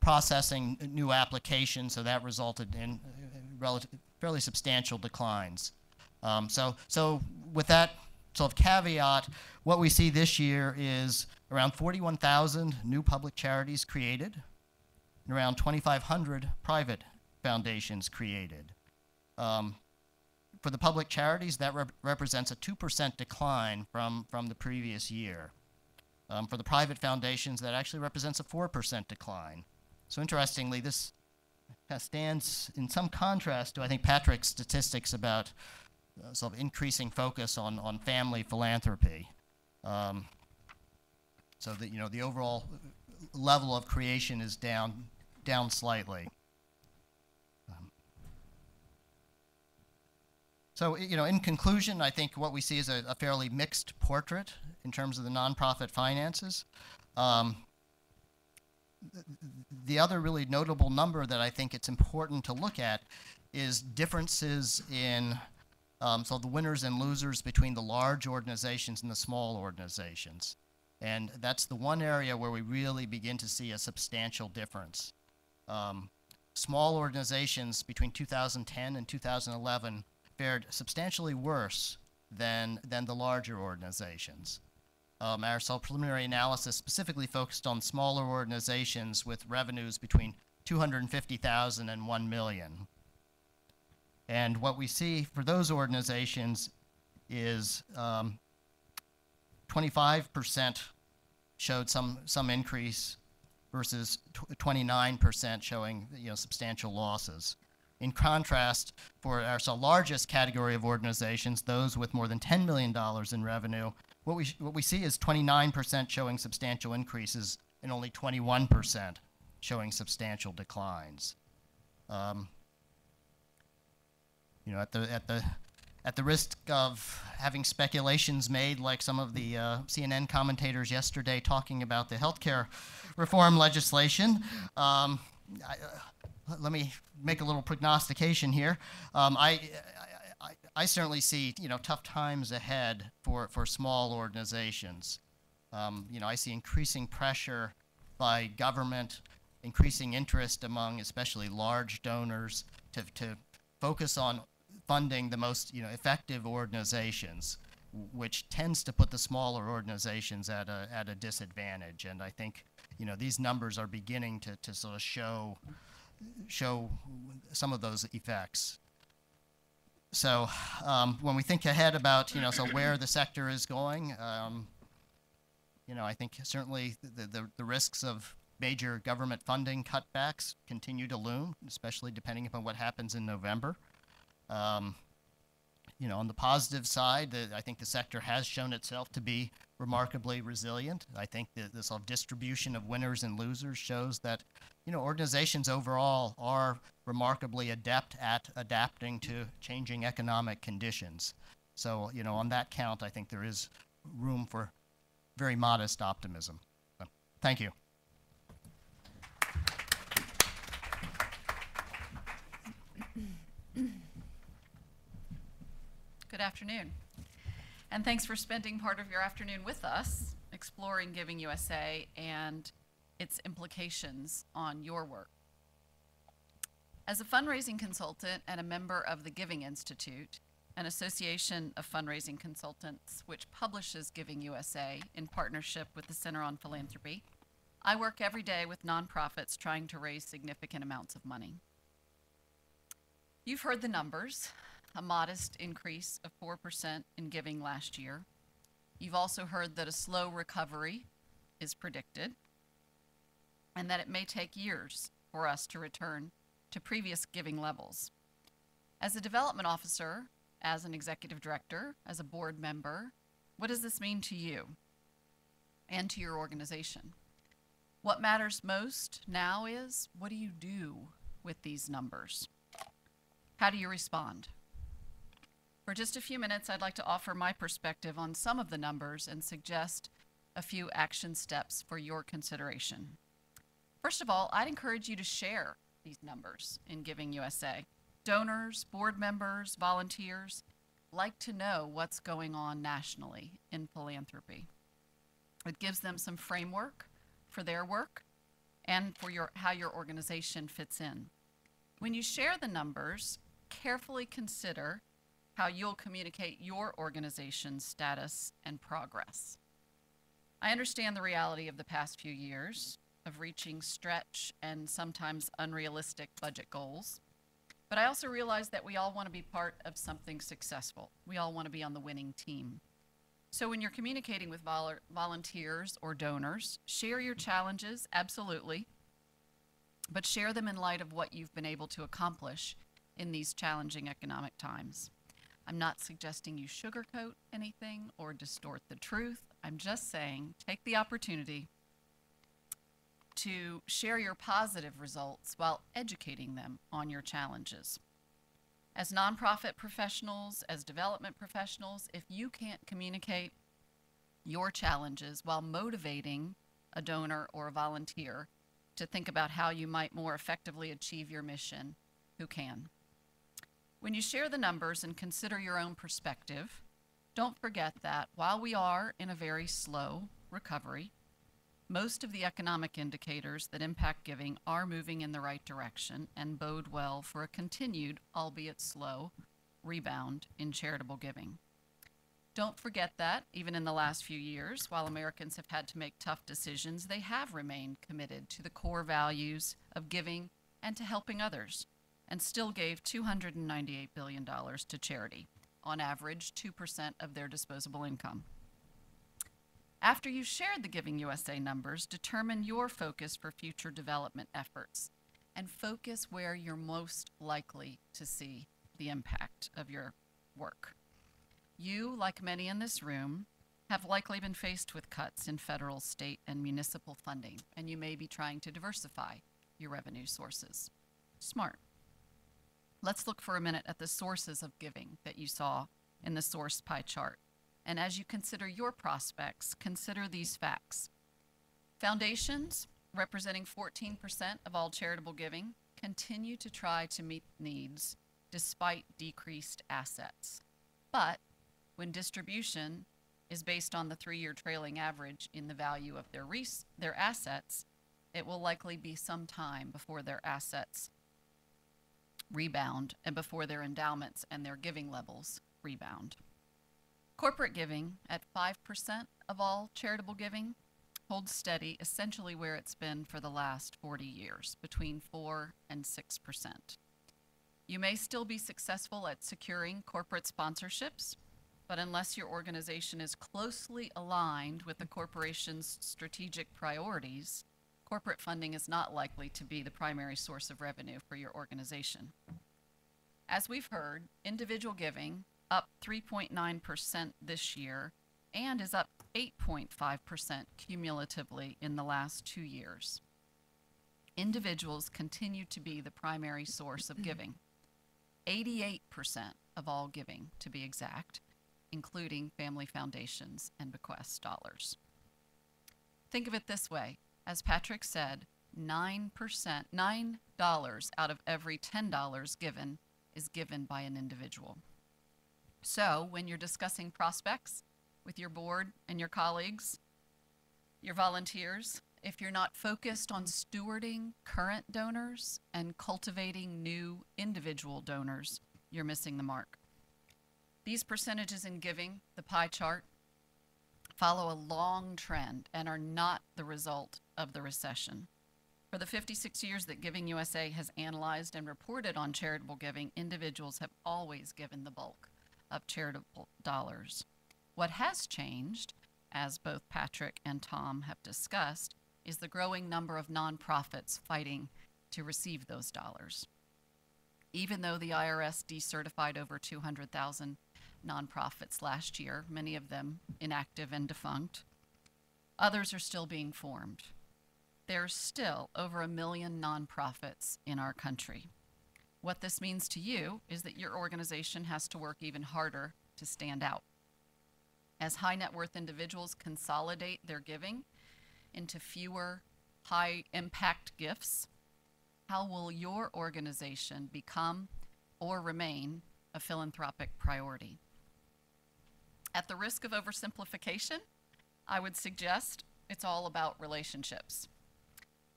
processing new applications, so that resulted in fairly substantial declines. So with that sort of caveat, what we see this year is around 41,000 new public charities created, and around 2,500 private foundations created. For the public charities, that represents a 2% decline from the previous year. For the private foundations, that actually represents a 4% decline. So interestingly, this stands in some contrast to, I think, Patrick's statistics about sort of increasing focus on family philanthropy. So that the overall level of creation is down slightly. So in conclusion, I think what we see is a fairly mixed portrait in terms of the nonprofit finances. The other really notable number that I think it's important to look at is differences in so the winners and losers between the large organizations and the small organizations. And that's the one area where we really begin to see a substantial difference. Small organizations between 2010 and 2011 fared substantially worse than the larger organizations. Our preliminary analysis specifically focused on smaller organizations with revenues between $250,000 and $1 million. And what we see for those organizations is 25% showed some increase versus 29% showing substantial losses. In contrast, for our largest category of organizations, those with more than $10 million in revenue, what we see is 29% showing substantial increases and only 21% showing substantial declines. At the risk of having speculations made, like some of the CNN commentators yesterday talking about the healthcare reform legislation, let me make a little prognostication here. I certainly see tough times ahead for small organizations. I see increasing pressure by government, increasing interest among especially large donors to focus on funding the most effective organizations, which tends to put the smaller organizations at a disadvantage. And I think these numbers are beginning to sort of show some of those effects. So when we think ahead about so where the sector is going, I think certainly the risks of major government funding cutbacks continue to loom, especially depending upon what happens in November. On the positive side, I think the sector has shown itself to be remarkably resilient. I think that this distribution of winners and losers shows that organizations overall are remarkably adept at adapting to changing economic conditions. So on that count, I think there is room for very modest optimism. So, thank you. Good afternoon. And thanks for spending part of your afternoon with us, exploring Giving USA and its implications on your work. As a fundraising consultant and a member of the Giving Institute, an association of fundraising consultants which publishes Giving USA in partnership with the Center on Philanthropy, I work every day with nonprofits trying to raise significant amounts of money. You've heard the numbers, a modest increase of 4% in giving last year. You've also heard that a slow recovery is predicted and that it may take years for us to return to previous giving levels. As a development officer, as an executive director, as a board member, what does this mean to you and to your organization? What matters most now is, what do you do with these numbers? How do you respond? For just a few minutes, I'd like to offer my perspective on some of the numbers and suggest a few action steps for your consideration. First of all, I'd encourage you to share these numbers in Giving USA. Donors, board members, volunteers like to know what's going on nationally in philanthropy. It gives them some framework for their work and for how your organization fits in. When you share the numbers, carefully consider how you'll communicate your organization's status and progress. I understand the reality of the past few years of reaching stretch and sometimes unrealistic budget goals, but I also realize that we all want to be part of something successful. We all want to be on the winning team. So when you're communicating with volunteers or donors, share your challenges, absolutely, but share them in light of what you've been able to accomplish in these challenging economic times. I'm not suggesting you sugarcoat anything or distort the truth. I'm just saying take the opportunity to share your positive results while educating them on your challenges. As nonprofit professionals, as development professionals, if you can't communicate your challenges while motivating a donor or a volunteer to think about how you might more effectively achieve your mission, who can? When you share the numbers and consider your own perspective, don't forget that while we are in a very slow recovery, most of the economic indicators that impact giving are moving in the right direction and bode well for a continued, albeit slow, rebound in charitable giving. Don't forget that, even in the last few years, while Americans have had to make tough decisions, they have remained committed to the core values of giving and to helping others, and still gave $298 billion to charity, on average 2% of their disposable income. After you've shared the Giving USA numbers, determine your focus for future development efforts and focus where you're most likely to see the impact of your work. You, like many in this room, have likely been faced with cuts in federal, state, and municipal funding, and you may be trying to diversify your revenue sources. Smart. Let's look for a minute at the sources of giving that you saw in the source pie chart. And as you consider your prospects, consider these facts. Foundations, representing 14% of all charitable giving, continue to try to meet needs despite decreased assets. But when distribution is based on the 3-year trailing average in the value of their assets, it will likely be some time before their assets rebound and before their endowments and their giving levels rebound. Corporate giving, at 5% of all charitable giving, holds steady essentially where it's been for the last 40 years, between 4 and 6%. You may still be successful at securing corporate sponsorships, but unless your organization is closely aligned with the corporation's strategic priorities, corporate funding is not likely to be the primary source of revenue for your organization. As we've heard, individual giving, up 3.9% this year, and is up 8.5% cumulatively in the last 2 years. Individuals continue to be the primary source of giving. 88% of all giving, to be exact, including family foundations and bequest dollars. Think of it this way. As Patrick said, 9% out of every $10 given is given by an individual. So when you're discussing prospects with your board and your colleagues, your volunteers, if you're not focused on stewarding current donors and cultivating new individual donors, you're missing the mark. These percentages in giving, the pie chart, follow a long trend and are not the result of the recession. For the 56 years that Giving USA has analyzed and reported on charitable giving, individuals have always given the bulk of charitable dollars. What has changed, as both Patrick and Tom have discussed, is the growing number of nonprofits fighting to receive those dollars. Even though the IRS decertified over 200,000 nonprofits last year, many of them inactive and defunct, others are still being formed. There's still over 1 million nonprofits in our country. What this means to you is that your organization has to work even harder to stand out. As high net worth individuals consolidate their giving into fewer high impact gifts, how will your organization become or remain a philanthropic priority? At the risk of oversimplification, I would suggest it's all about relationships.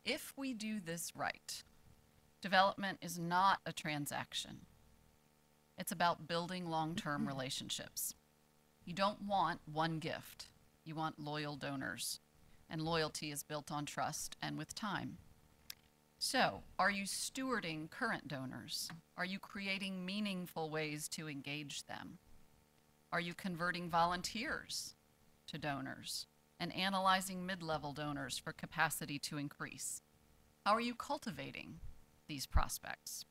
If we do this right, development is not a transaction. It's about building long-term relationships. You don't want one gift. You want loyal donors. And loyalty is built on trust and with time. So, are you stewarding current donors? Are you creating meaningful ways to engage them? Are you converting volunteers to donors and analyzing mid-level donors for capacity to increase? How are you cultivating these prospects?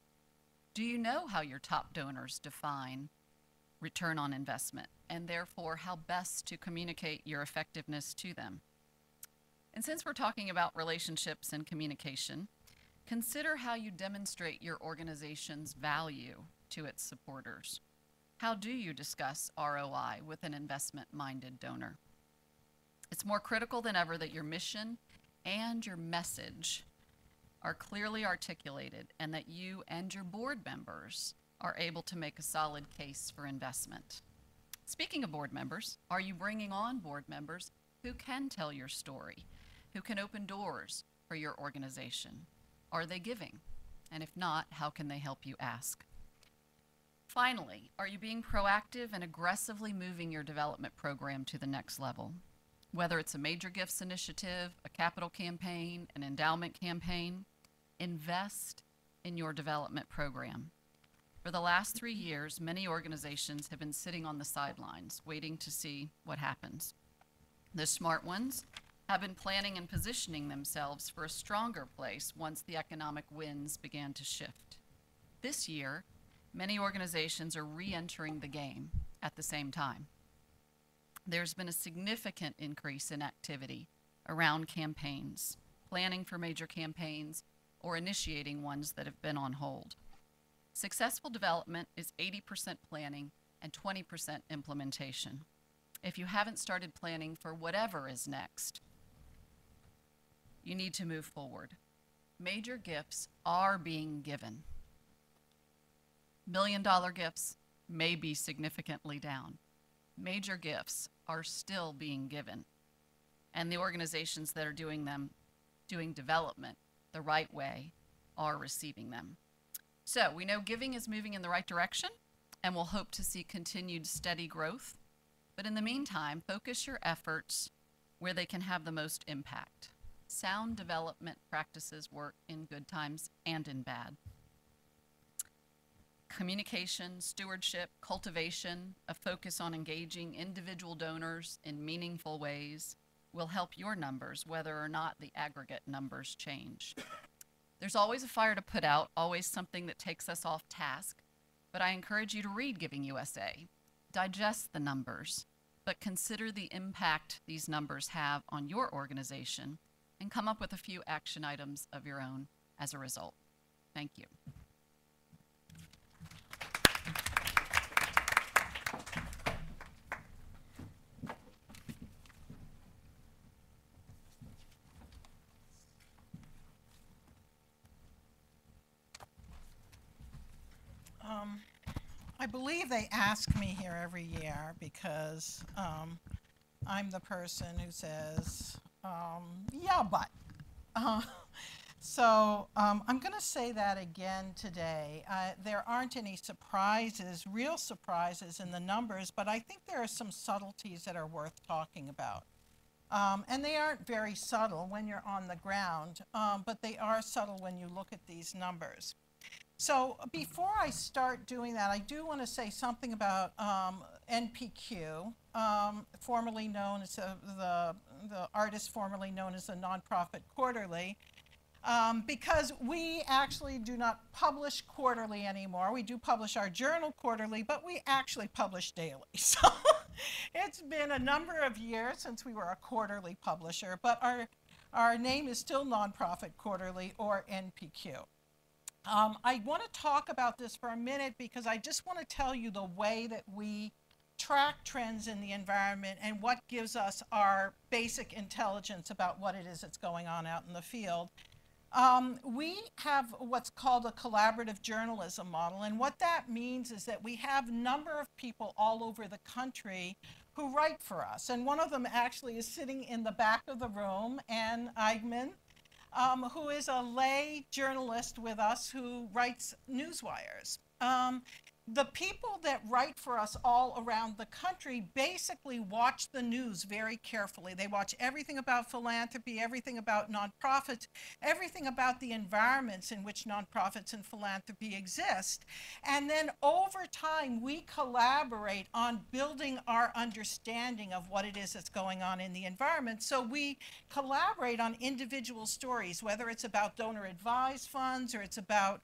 Do you know how your top donors define return on investment, and therefore how best to communicate your effectiveness to them? And since we're talking about relationships and communication, consider how you demonstrate your organization's value to its supporters. How do you discuss ROI with an investment-minded donor? It's more critical than ever that your mission and your message are clearly articulated and that you and your board members are able to make a solid case for investment. Speaking of board members, are you bringing on board members who can tell your story, who can open doors for your organization? Are they giving? And if not, how can they help you ask? Finally, are you being proactive and aggressively moving your development program to the next level? Whether it's a major gifts initiative, a capital campaign, an endowment campaign, invest in your development program. For the last 3 years, many organizations have been sitting on the sidelines, waiting to see what happens. The smart ones have been planning and positioning themselves for a stronger place once the economic winds began to shift. This year, many organizations are re-entering the game at the same time. There's been a significant increase in activity around campaigns, planning for major campaigns, or initiating ones that have been on hold. Successful development is 80% planning and 20% implementation. If you haven't started planning for whatever is next, you need to move forward. Major gifts are being given. $1 million gifts may be significantly down. Major gifts are still being given. And the organizations that are doing development the right way are receiving them. So we know giving is moving in the right direction, and we'll hope to see continued steady growth. But in the meantime, focus your efforts where they can have the most impact. Sound development practices work in good times and in bad. Communication, stewardship, cultivation, a focus on engaging individual donors in meaningful ways will help your numbers, whether or not the aggregate numbers change. There's always a fire to put out, always something that takes us off task, but I encourage you to read Giving USA, digest the numbers, but consider the impact these numbers have on your organization and come up with a few action items of your own as a result. Thank you. I believe they ask me here every year because I'm the person who says, yeah, but. Uh, I'm going to say that again today. There aren't any surprises, real surprises in the numbers, but I think there are some subtleties that are worth talking about. And they aren't very subtle when you're on the ground, but they are subtle when you look at these numbers. So before I start doing that, I do want to say something about NPQ, formerly known as the artist formerly known as the Nonprofit Quarterly, because we actually do not publish quarterly anymore. We do publish our journal quarterly, but we actually publish daily. So it's been a number of years since we were a quarterly publisher, but our name is still Nonprofit Quarterly, or NPQ. I want to talk about this for a minute because I just want to tell you the way that we track trends in the environment and what gives us our basic intelligence about what it is that's going on out in the field. We have what's called a collaborative journalism model, and what that means is that we have a number of people all over the country who write for us, and one of them actually is sitting in the back of the room, Ann Eigman, who is a lay journalist with us who writes newswires. The people that write for us all around the country basically watch the news very carefully. They watch everything about philanthropy, everything about nonprofits, everything about the environments in which nonprofits and philanthropy exist. And then over time, we collaborate on building our understanding of what it is that's going on in the environment. So we collaborate on individual stories, whether it's about donor advised funds or it's about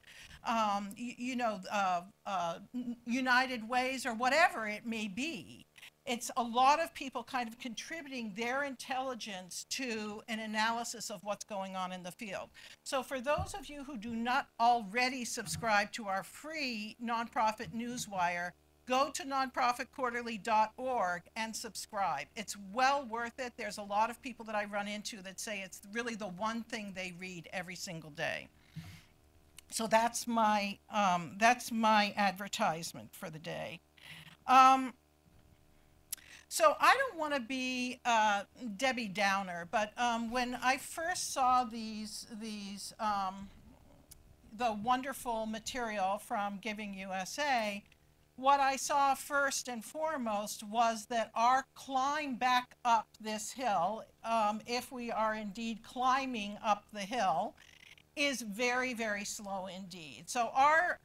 United Ways or whatever it may be. It's a lot of people kind of contributing their intelligence to an analysis of what's going on in the field. So for those of you who do not already subscribe to our free nonprofit newswire, go to nonprofitquarterly.org and subscribe. It's well worth it. There's a lot of people that I run into that say it's really the one thing they read every single day. So that's my advertisement for the day. So I don't want to be Debbie Downer, but when I first saw the wonderful material from Giving USA, what I saw first and foremost was that our climb back up this hill, if we are indeed climbing up the hill, is very, very slow indeed. So our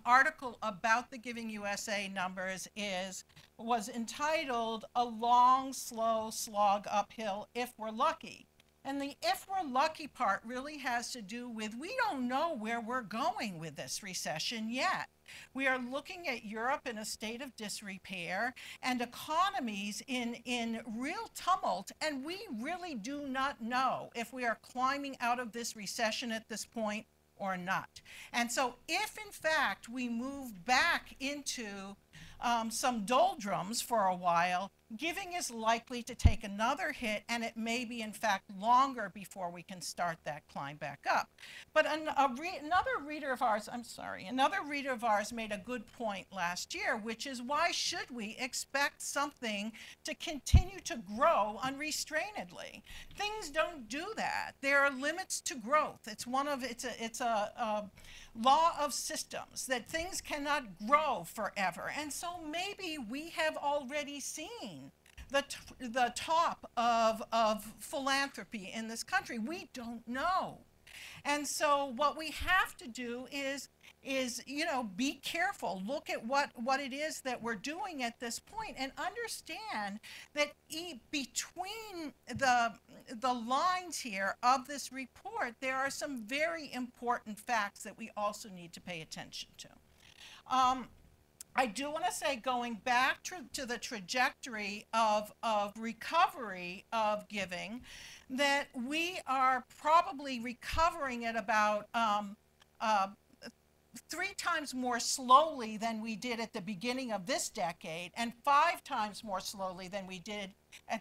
article about the Giving USA numbers was entitled "A Long, Slow Slog Uphill If We're Lucky." And the if we're lucky part really has to do with we don't know where we're going with this recession yet. We are looking at Europe in a state of disrepair and economies in real tumult, and we really do not know if we are climbing out of this recession at this point or not. And so if in fact we move back into some doldrums for a while, Giving is likely to take another hit, and it may be in fact longer before we can start that climb back up. But another reader of ours made a good point last year, which is why should we expect something to continue to grow unrestrainedly? Things don't do that. There are limits to growth. It's a law of systems that things cannot grow forever. And so maybe we have already seen the top of philanthropy in this country. We don't know. And so what we have to do is be careful, look at what it is that we're doing at this point, and understand that between the lines here of this report, there are some very important facts that we also need to pay attention to. I do want to say, going back to the trajectory of recovery of Giving, that we are probably recovering at about 3 times more slowly than we did at the beginning of this decade, and 5 times more slowly than we did at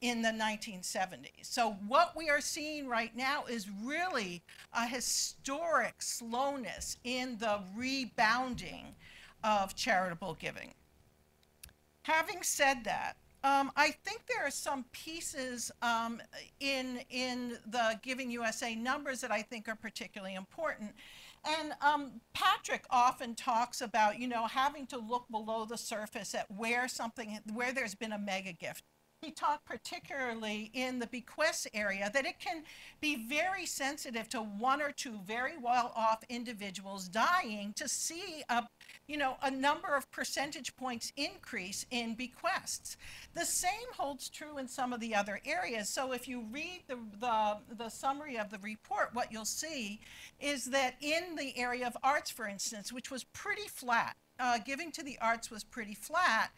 in the 1970s. So what we are seeing right now is really a historic slowness in the rebounding of charitable giving. Having said that, I think there are some pieces in the Giving USA numbers that I think are particularly important. And Patrick often talks about, you know, having to look below the surface at where there's been a mega gift. He talked particularly in the bequests area that it can be very sensitive to one or two very well-off individuals dying to see a number of percentage points increase in bequests. The same holds true in some of the other areas. So if you read the summary of the report, what you'll see is that in the area of arts, for instance, which was pretty flat, giving to the arts was pretty flat,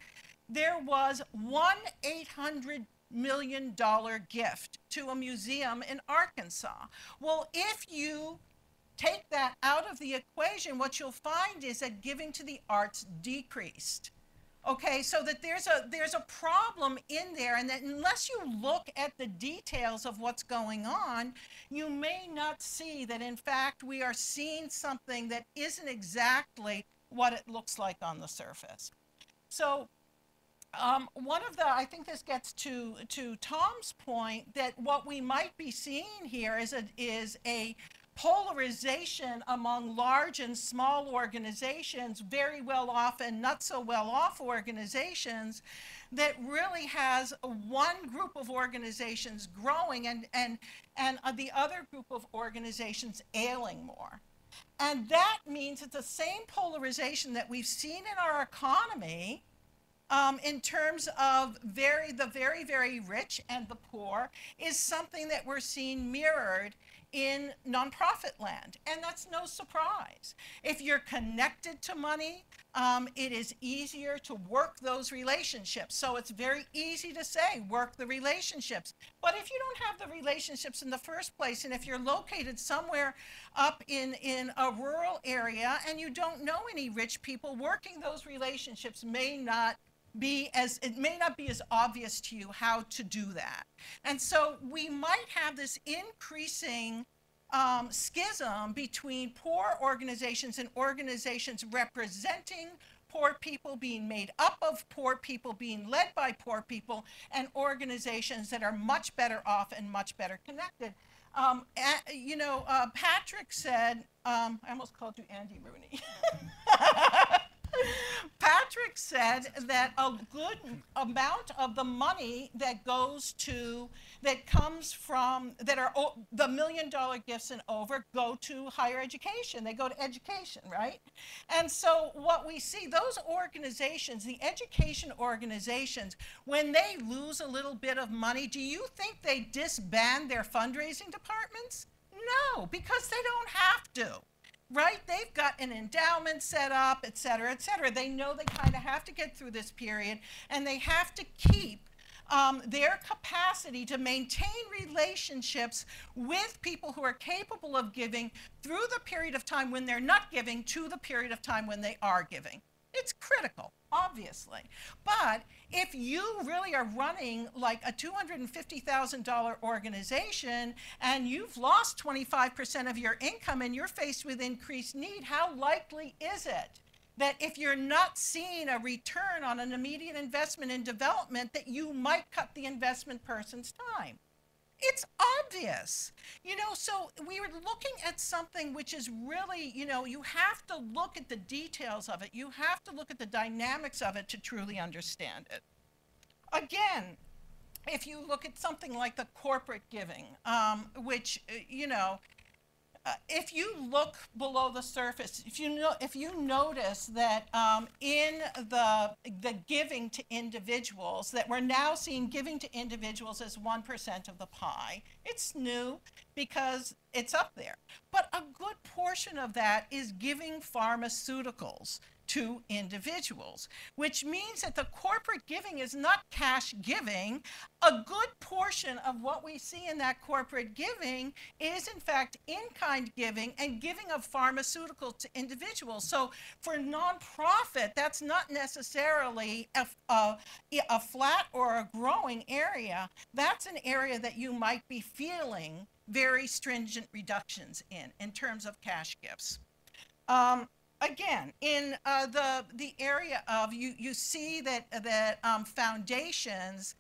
there was one $800 million gift to a museum in Arkansas. Well, if you take that out of the equation, what you'll find is that giving to the arts decreased. Okay, so that there's a problem in there, and that unless you look at the details of what's going on, you may not see that in fact we are seeing something that isn't exactly what it looks like on the surface. So I think this gets to Tom's point that what we might be seeing here is a polarization among large and small organizations, very well off and not so well off organizations, that really has one group of organizations growing and the other group of organizations ailing more. And that means that the same polarization that we've seen in our economy in terms of the very, very rich and the poor is something that we're seeing mirrored in nonprofit land. And that's no surprise. If you're connected to money, it is easier to work those relationships. So it's very easy to say, work the relationships. But if you don't have the relationships in the first place, and if you're located somewhere up in a rural area and you don't know any rich people, working those relationships may not be as obvious to you how to do that. And so we might have this increasing schism between poor organizations and organizations representing poor people, being made up of poor people, being led by poor people, and organizations that are much better off and much better connected. Patrick said, I almost called you Andy Rooney. Patrick said that a good amount of the money that comes from, that are the $1 million gifts and over, go to higher education. They go to education, right? And so what we see, those organizations, the education organizations, when they lose a little bit of money, do you think they disband their fundraising departments? No, because they don't have to. Right? They've got an endowment set up, et cetera, et cetera. They know they kind of have to get through this period, and they have to keep their capacity to maintain relationships with people who are capable of giving through the period of time when they're not giving to the period of time when they are giving. It's critical, obviously. But if you really are running like a $250,000 organization and you've lost 25% of your income and you're faced with increased need, how likely is it that if you're not seeing a return on an immediate investment in development, that you might cut the investment person's time? It's obvious, so we were looking at something which is really, you have to look at the details of it. You have to look at the dynamics of it to truly understand it. Again, if you look at something like the corporate giving, which, if you look below the surface, if you notice that in the giving to individuals, that we're now seeing giving to individuals as 1% of the pie. It's new because it's up there. But a good portion of that is giving pharmaceuticals to individuals, which means that the corporate giving is not cash giving. A good portion of what we see in that corporate giving is in fact in-kind giving and giving of pharmaceuticals to individuals. So for nonprofit, that's not necessarily a flat or a growing area. That's an area that you might be feeling very stringent reductions in terms of cash gifts. again, in the area of you see that foundations,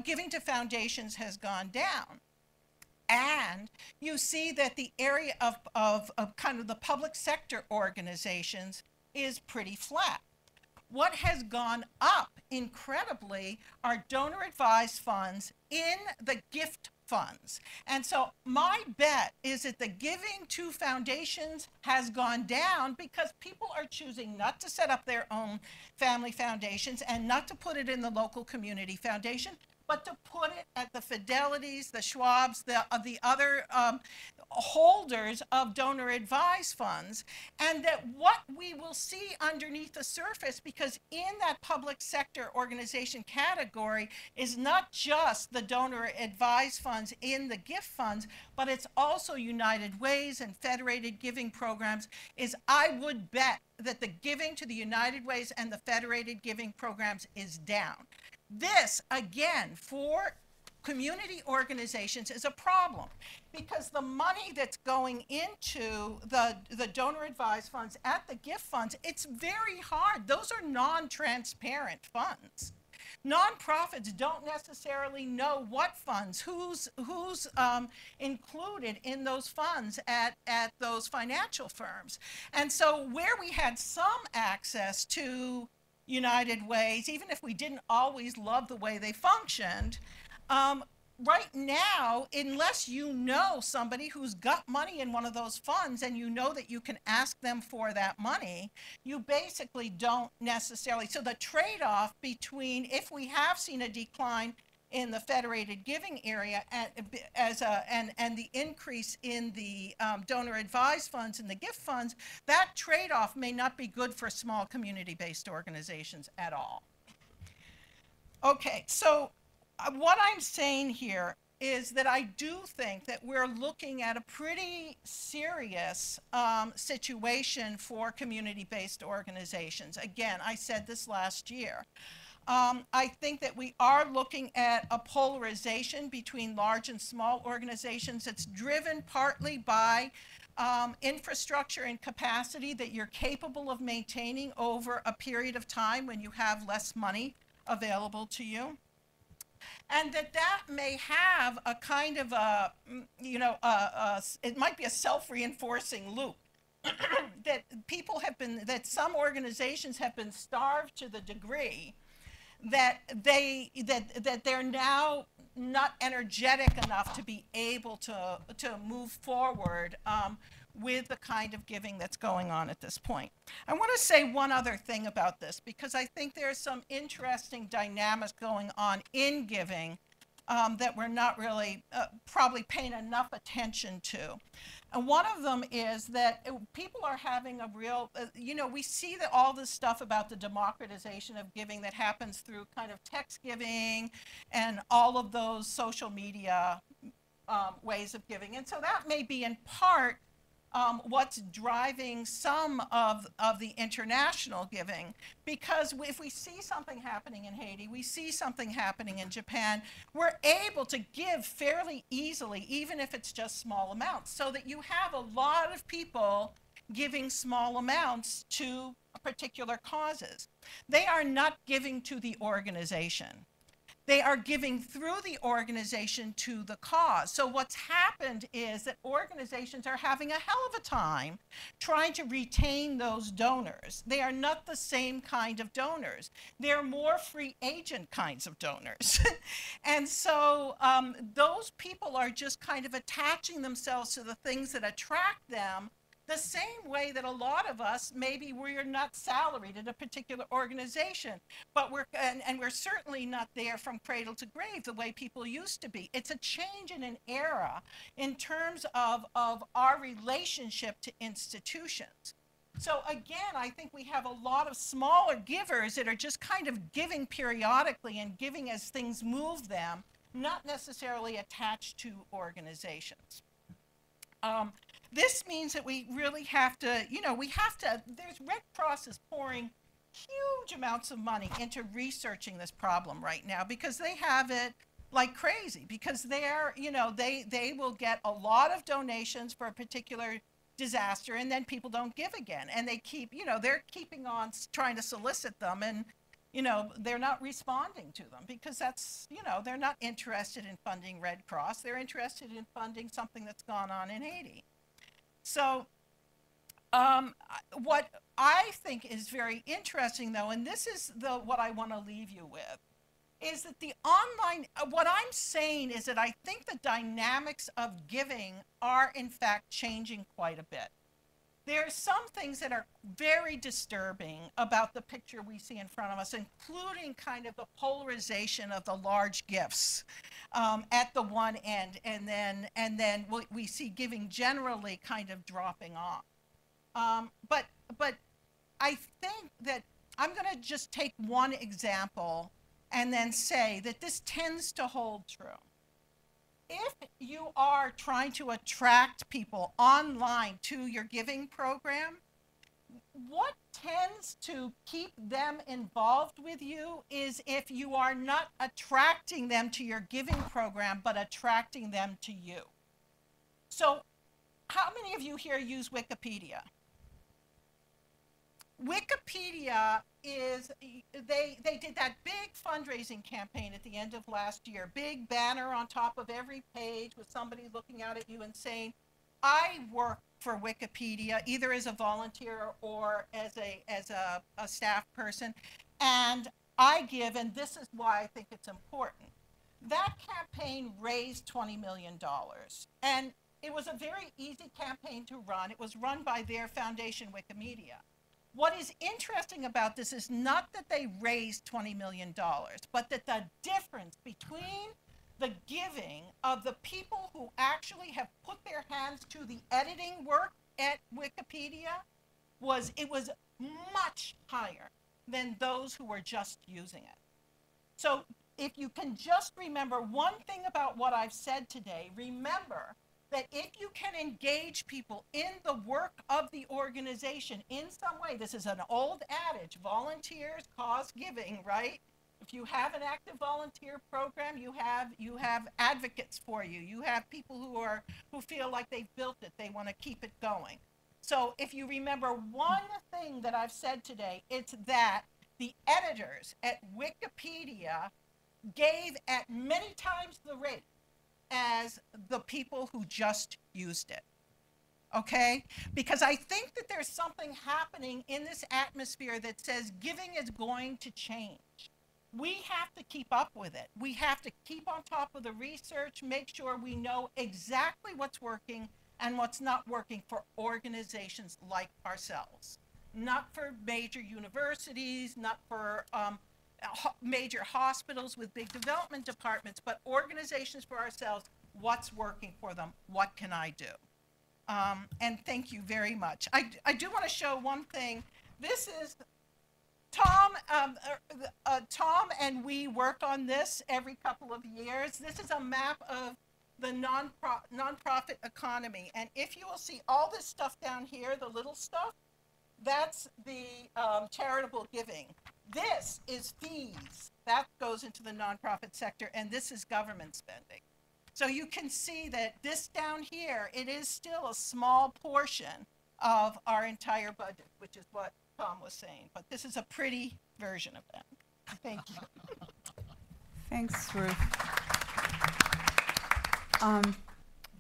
giving to foundations has gone down. And you see that the area of kind of the public sector organizations is pretty flat. What has gone up incredibly are donor advised funds in the gift funds. And so my bet is that the giving to foundations has gone down because people are choosing not to set up their own family foundations and not to put it in the local community foundation, but to put it at the Fidelities, the Schwabs, the other holders of donor advised funds. And that what we will see underneath the surface, because in that public sector organization category is not just the donor advised funds in the gift funds, but it's also United Ways and federated giving programs, is I would bet that the giving to the United Ways and the federated giving programs is down. This, again, for community organizations is a problem because the money that's going into the donor advised funds at the gift funds, it's very hard. Those are non-transparent funds. Nonprofits don't necessarily know what funds, who's included in those funds at those financial firms. And so where we had some access to United Ways, even if we didn't always love the way they functioned, right now, unless you know somebody who's got money in one of those funds and you know that you can ask them for that money, you basically don't necessarily. So the trade-off between, if we have seen a decline in the federated giving area and the increase in the donor advised funds and the gift funds, that trade-off may not be good for small community-based organizations at all. Okay, so what I'm saying here is that I do think that we're looking at a pretty serious situation for community-based organizations. Again, I said this last year. I think that we are looking at a polarization between large and small organizations. It's driven partly by infrastructure and capacity that you're capable of maintaining over a period of time when you have less money available to you. And that may have a kind of a, it might be a self-reinforcing loop. That that some organizations have been starved to the degree that they're now not energetic enough to be able to move forward with the kind of giving that's going on at this point. I want to say one other thing about this, because I think there's some interesting dynamics going on in giving that we're not really probably paying enough attention to. And one of them is that people are having a real, we see that all this stuff about the democratization of giving that happens through kind of text giving and all of those social media ways of giving. And so that may be in part what's driving some of the international giving, because if we see something happening in Haiti, we see something happening in Japan, we're able to give fairly easily, even if it's just small amounts, so that you have a lot of people giving small amounts to particular causes. They are not giving to the organization. They are giving through the organization to the cause. So what's happened is that organizations are having a hell of a time trying to retain those donors. They are not the same kind of donors. They're more free agent kinds of donors. And so those people are just kind of attaching themselves to the things that attract them, the same way that a lot of us, maybe we're not salaried at a particular organization, but we're certainly not there from cradle to grave the way people used to be. It's a change in an era in terms of our relationship to institutions. So again, I think we have a lot of smaller givers that are just kind of giving periodically and giving as things move them, not necessarily attached to organizations. This means that we really have to, there's Red Cross is pouring huge amounts of money into researching this problem right now, because they have it like crazy, because they're, they will get a lot of donations for a particular disaster, and then people don't give again, and they keep, they're keeping on trying to solicit them, and they're not responding to them because that's, they're not interested in funding Red Cross. They're interested in funding something that's gone on in Haiti. So what I think is very interesting, though, and this is what I want to leave you with, is that the online, what I'm saying is that I think the dynamics of giving are in fact changing quite a bit. There are some things that are very disturbing about the picture we see in front of us, including kind of the polarization of the large gifts at the one end, and then we see giving generally kind of dropping off. But I think that I'm going to just take one example and then say that this tends to hold true. If you are trying to attract people online to your giving program, what tends to keep them involved with you is if you are not attracting them to your giving program, but attracting them to you. So how many of you here use Wikipedia? Wikipedia is, they did that big fundraising campaign at the end of last year, big banner on top of every page with somebody looking out at you and saying, I work for Wikipedia, either as a volunteer or as a staff person, and I give, and this is why I think it's important. That campaign raised $20 million, and it was a very easy campaign to run. It was run by their foundation, Wikimedia. What is interesting about this is not that they raised $20 million, but that the difference between the giving of the people who actually have put their hands to the editing work at Wikipedia was much higher than those who were just using it. So if you can just remember one thing about what I've said today, remember that if you can engage people in the work of the organization in some way, this is an old adage, volunteers cause giving, right? If you have an active volunteer program, you have advocates for you. You have people who feel like they've built it, they want to keep it going. So if you remember one thing that I've said today, it's that the editors at Wikipedia gave at many times the rate as the people who just used it, okay? Because I think that there's something happening in this atmosphere that says giving is going to change. We have to keep up with it. We have to keep on top of the research, make sure we know exactly what's working and what's not working for organizations like ourselves. Not for major universities, not for major hospitals with big development departments, but organizations for ourselves. What's working for them? What can I do? And thank you very much. I do want to show one thing. This is Tom. Tom and we work on this every couple of years. This is a map of the nonprofit economy. And if you will see all this stuff down here, the little stuff, that's the charitable giving. This is fees. That goes into the nonprofit sector, and this is government spending. So you can see that this down here, it is still a small portion of our entire budget, which is what Tom was saying. But this is a pretty version of that. Thank you. Thanks, Ruth.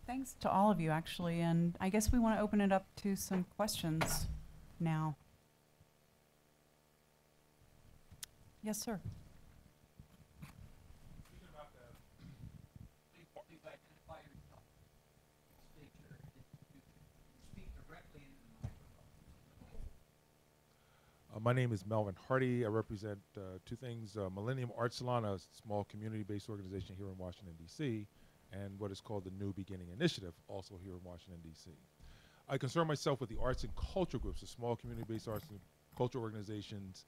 Thanks to all of you, actually, and I guess we want to open it up to some questions now. Yes, sir. My name is Melvin Hardy. I represent two things, Millennium Art Salon, a small community-based organization here in Washington, D.C., and what is called the New Beginning Initiative, also here in Washington, D.C. I concern myself with the arts and culture groups, the small community-based arts and culture organizations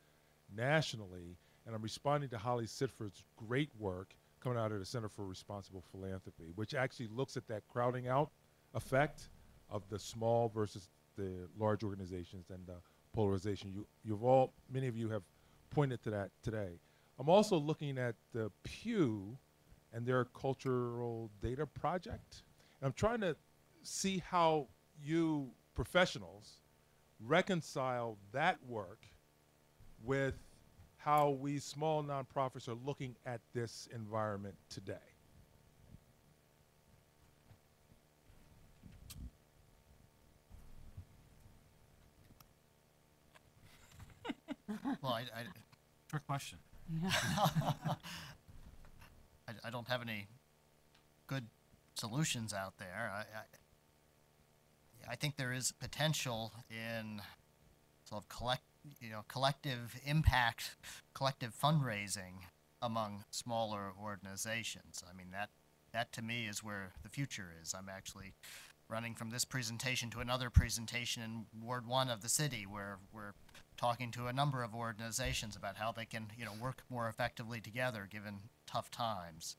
nationally, and I'm responding to Holly Sitford's great work coming out of the Center for Responsible Philanthropy, which actually looks at that crowding out effect of the small versus the large organizations and the polarization. Many of you have pointed to that today. I'm also looking at the Pew and their cultural data project. And I'm trying to see how you professionals reconcile that work with how we small nonprofits are looking at this environment today? Well, Trick question. I don't have any good solutions out there. I think there is potential in sort of collective impact, collective fundraising among smaller organizations. I mean, that to me is where the future is. I'm actually running from this presentation to another presentation in Ward 1 of the city, where we're talking to a number of organizations about how they can, work more effectively together given tough times.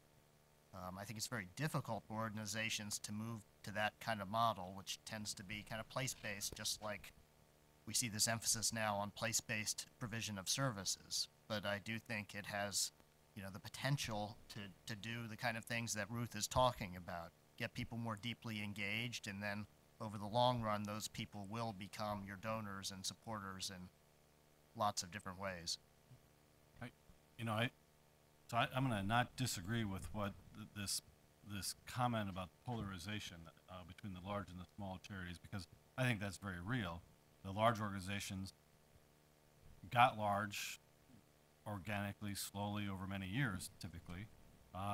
I think it's very difficult for organizations to move to that kind of model, which tends to be kind of place-based, just like we see this emphasis now on place-based provision of services. But I do think it has, the potential to do the kind of things that Ruth is talking about, get people more deeply engaged, and then over the long run, those people will become your donors and supporters in lots of different ways. I'm going to not disagree with what this comment about polarization between the large and the small charities, because I think that's very real. The large organizations got large organically, slowly over many years, typically.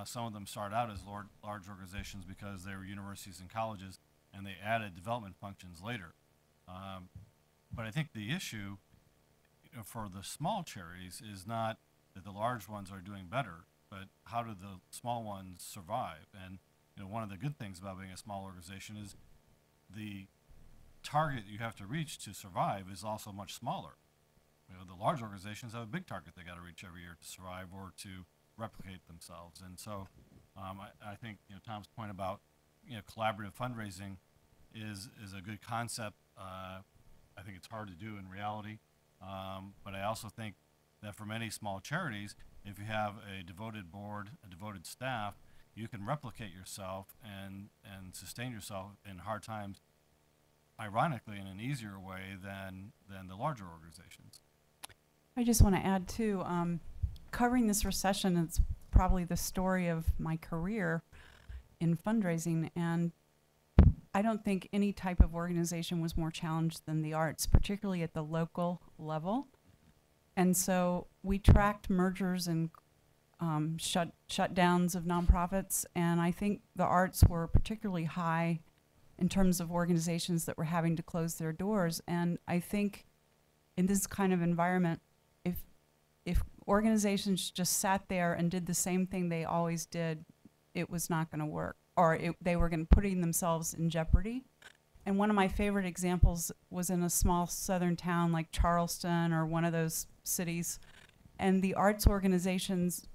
Some of them started out as large organizations because they were universities and colleges, and they added development functions later. But I think the issue for the small charities is not that the large ones are doing better, but how do the small ones survive? And one of the good things about being a small organization is the target you have to reach to survive is also much smaller. The large organizations have a big target they got to reach every year to survive or to replicate themselves. And so I think Tom's point about collaborative fundraising is a good concept. I think it's hard to do in reality, but I also think that for many small charities, if you have a devoted board, a devoted staff, you can replicate yourself and sustain yourself in hard times, ironically, in an easier way than the larger organizations. I just want to add too, covering this recession is probably the story of my career in fundraising, and I don't think any type of organization was more challenged than the arts, particularly at the local level. And so we tracked mergers and shutdowns of nonprofits, and I think the arts were particularly high in terms of organizations that were having to close their doors. And I think in this kind of environment, if organizations just sat there and did the same thing they always did, it was not going to work, or they were putting themselves in jeopardy. And one of my favorite examples was in a small southern town like Charleston or one of those cities. And the arts organizations,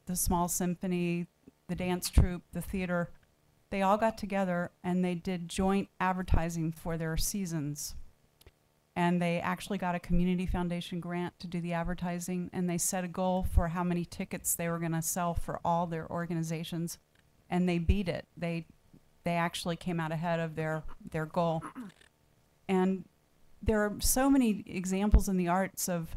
the small symphony, the dance troupe, the theater, they all got together and they did joint advertising for their seasons. And they actually got a community foundation grant to do the advertising, and they set a goal for how many tickets they were going to sell for all their organizations, and they beat it. They actually came out ahead of their goal. And there are so many examples in the arts of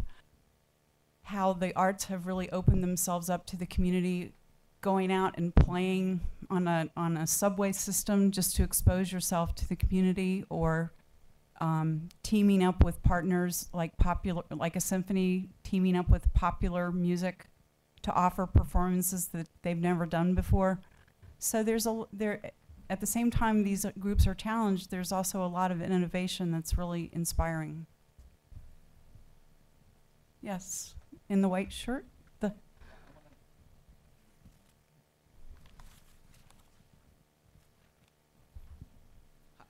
how the arts have really opened themselves up to the community, going out and playing on a subway system just to expose yourself to the community, or teaming up with partners like a symphony, teaming up with popular music to offer performances that they've never done before. So at the same time these groups are challenged, there's also a lot of innovation that's really inspiring. Yes, in the white shirt.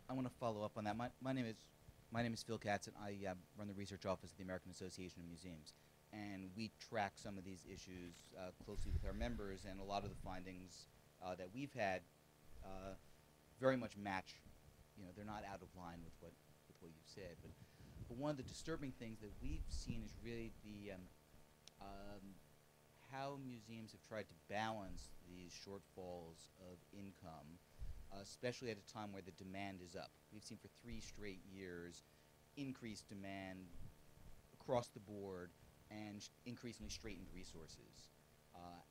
I want to follow up on that. My name is Phil Katz, and I run the research office at the American Association of Museums. And we track some of these issues closely with our members, and a lot of the findings that we've had very much match. They're not out of line with what you've said. But one of the disturbing things that we've seen is really the how museums have tried to balance these shortfalls of income especially at a time where the demand is up. We've seen for 3 straight years increased demand across the board and increasingly straitened resources.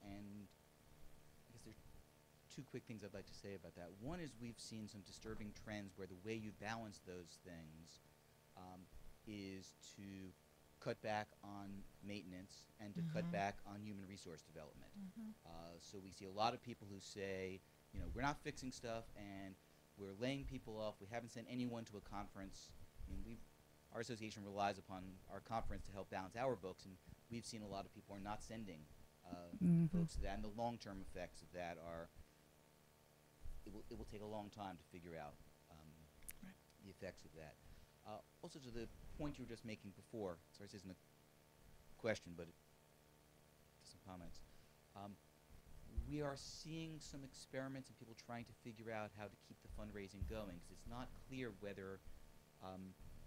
And I guess there's 2 quick things I'd like to say about that. One is we've seen some disturbing trends where the way you balance those things is to cut back on maintenance and to cut back on human resource development. So we see a lot of people who say, you know, we're not fixing stuff and we're laying people off. We haven't sent anyone to a conference. I mean, our association relies upon our conference to help balance our books, and we've seen a lot of people are not sending folks to that, and the long-term effects of that are, it will take a long time to figure out the effects of that. Also, to the point you were just making before, sorry, this isn't a question, but some comments. We are seeing some experiments and people trying to figure out how to keep the fundraising going, because it's not clear whether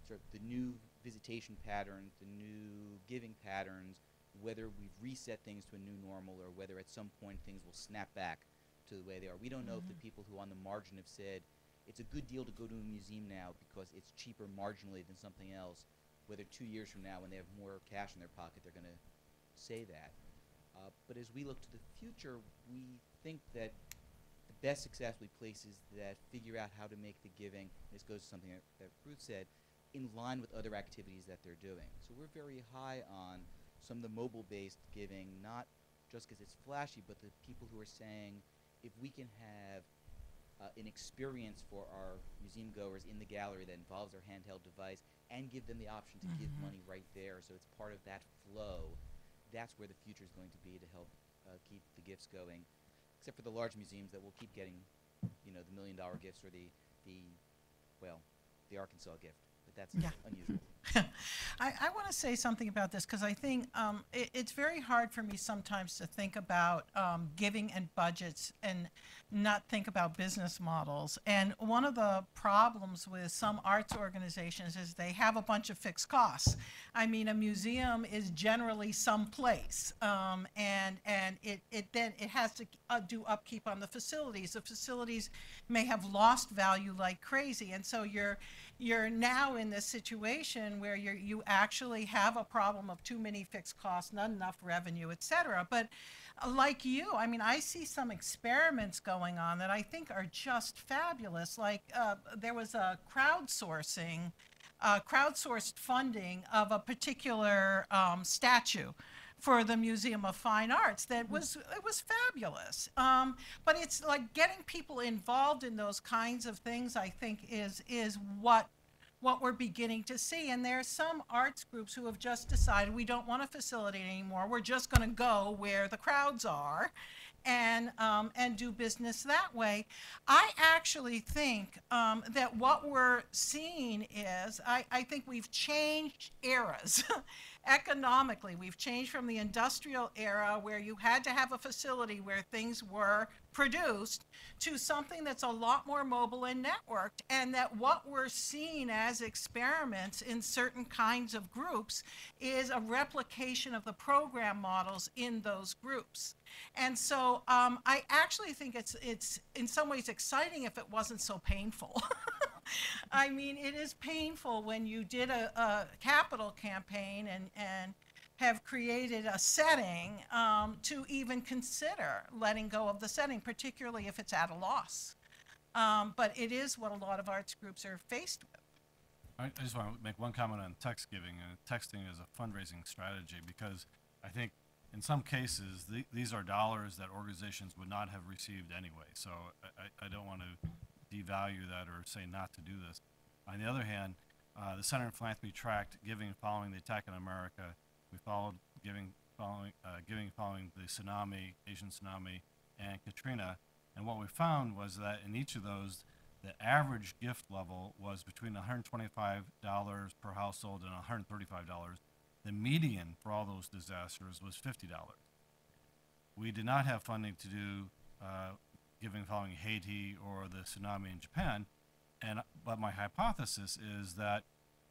sort of the new visitation patterns, the new giving patterns, whether we've reset things to a new normal or whether at some point things will snap back to the way they are. We don't know if the people who on the margin have said it's a good deal to go to a museum now because it's cheaper marginally than something else, whether 2 years from now when they have more cash in their pocket they're going to say that. But as we look to the future, we think that the best successfully places that figure out how to make the giving, this goes to something that Ruth said, in line with other activities that they're doing. So we're very high on some of the mobile-based giving, not just because it's flashy, but the people who are saying, if we can have an experience for our museum goers in the gallery that involves our handheld device and give them the option to give money right there, so it's part of that flow, that's where the future is going to be to help keep the gifts going. Except for the large museums that will keep getting, you know, the $1 million gifts or the Arkansas gift, but that's unusual. I want to say something about this because I think it's very hard for me sometimes to think about giving and budgets and not think about business models. And one of the problems with some arts organizations is they have a bunch of fixed costs. I mean, a museum is generally someplace, and it has to do upkeep on the facilities. The facilities may have lost value like crazy, and so you're now in this situation where you actually have a problem of too many fixed costs, not enough revenue, et cetera. But like you, I mean, I see some experiments going on that I think are just fabulous. Like there was a crowdsourced funding of a particular statue for the Museum of Fine Arts that was fabulous. But it's like getting people involved in those kinds of things, I think, is what we're beginning to see. And there are some arts groups who have just decided we don't want to facilitate anymore. We're just going to go where the crowds are and do business that way. I actually think that what we're seeing is, I think we've changed eras. Economically, we've changed from the industrial era where you had to have a facility where things were produced to something that's a lot more mobile and networked, and that what we're seeing as experiments in certain kinds of groups is a replication of the program models in those groups. And so I actually think it's in some ways exciting if it wasn't so painful. I mean, it is painful when you did a capital campaign and have created a setting to even consider letting go of the setting, particularly if it's at a loss. But it is what a lot of arts groups are faced with. I just want to make one comment on text giving and texting as a fundraising strategy, because I think in some cases these are dollars that organizations would not have received anyway. So I don't want to devalue that or say not to do this. On the other hand, the Center for Philanthropy tracked giving following the attack on America. We followed giving following the tsunami, Asian tsunami, and Katrina. And what we found was that in each of those, the average gift level was between $125 per household and $135. The median for all those disasters was $50. We did not have funding to do giving following Haiti or the tsunami in Japan, but my hypothesis is that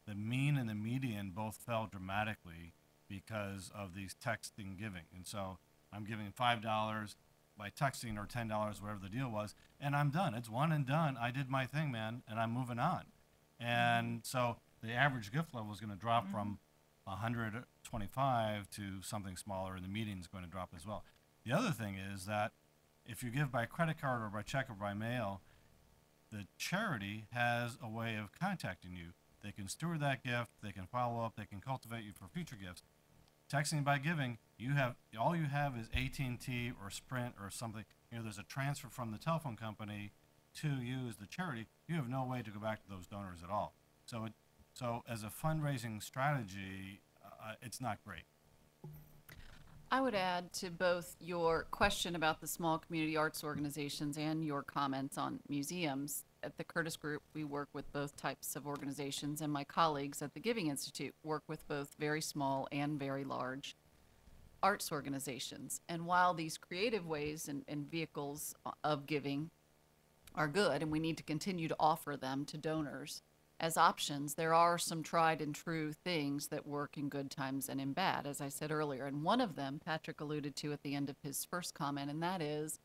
the mean and the median both fell dramatically because of these texting giving. And so I'm giving $5, by texting or $10, whatever the deal was, and I'm done. It's one and done. I did my thing, man, and I'm moving on. And so the average gift level is going to drop from 125 to something smaller, and the median is going to drop as well. The other thing is that if you give by credit card or by check or by mail, the charity has a way of contacting you. They can steward that gift, they can follow up, they can cultivate you for future gifts. Texting by giving, all you have is AT&T or Sprint or something. There's a transfer from the telephone company to you as the charity. You have no way to go back to those donors at all. So as a fundraising strategy, it's not great. I would add to both your question about the small community arts organizations and your comments on museums. At the Curtis Group, we work with both types of organizations, and my colleagues at the Giving Institute work with both very small and very large arts organizations. And while these creative ways and vehicles of giving are good, and we need to continue to offer them to donors as options, there are some tried and true things that work in good times and in bad, as I said earlier. And one of them, Patrick alluded to at the end of his first comment, and that is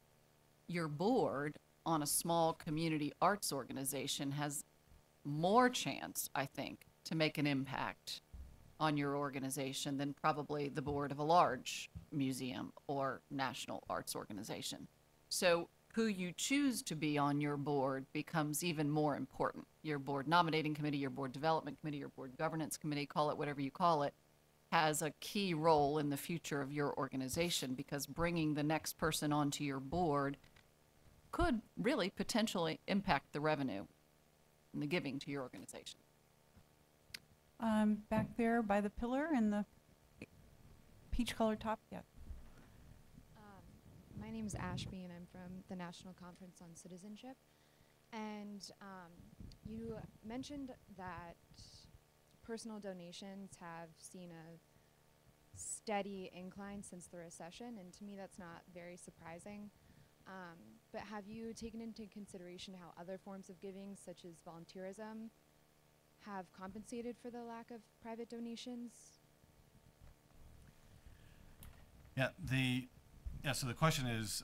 your board on a small community arts organization has more chance, I think, to make an impact on your organization than probably the board of a large museum or national arts organization. So who you choose to be on your board becomes even more important. Your board nominating committee, your board development committee, your board governance committee, call it whatever you call it, has a key role in the future of your organization, because bringing the next person onto your board could really potentially impact the revenue and the giving to your organization. Back there by the pillar in the peach-colored top, yeah. My name is Ashby, and I'm from the National Conference on Citizenship. And you mentioned that personal donations have seen a steady incline since the recession, and to me that's not very surprising. But have you taken into consideration how other forms of giving, such as volunteerism, have compensated for the lack of private donations? So the question is,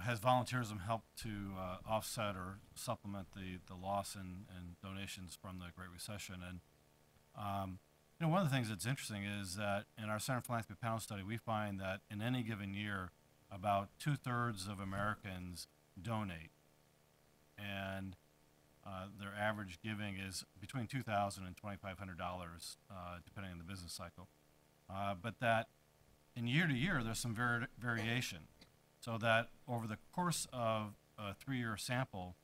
has volunteerism helped to offset or supplement the loss in donations from the Great Recession? And one of the things that's interesting is that in our Center for Philanthropy panel study, we find that in any given year, about 2/3 of Americans donate, and their average giving is between $2,000 and $2,500, depending on the business cycle. But that in year to year, there's some variation. So that over the course of a 3-year sample,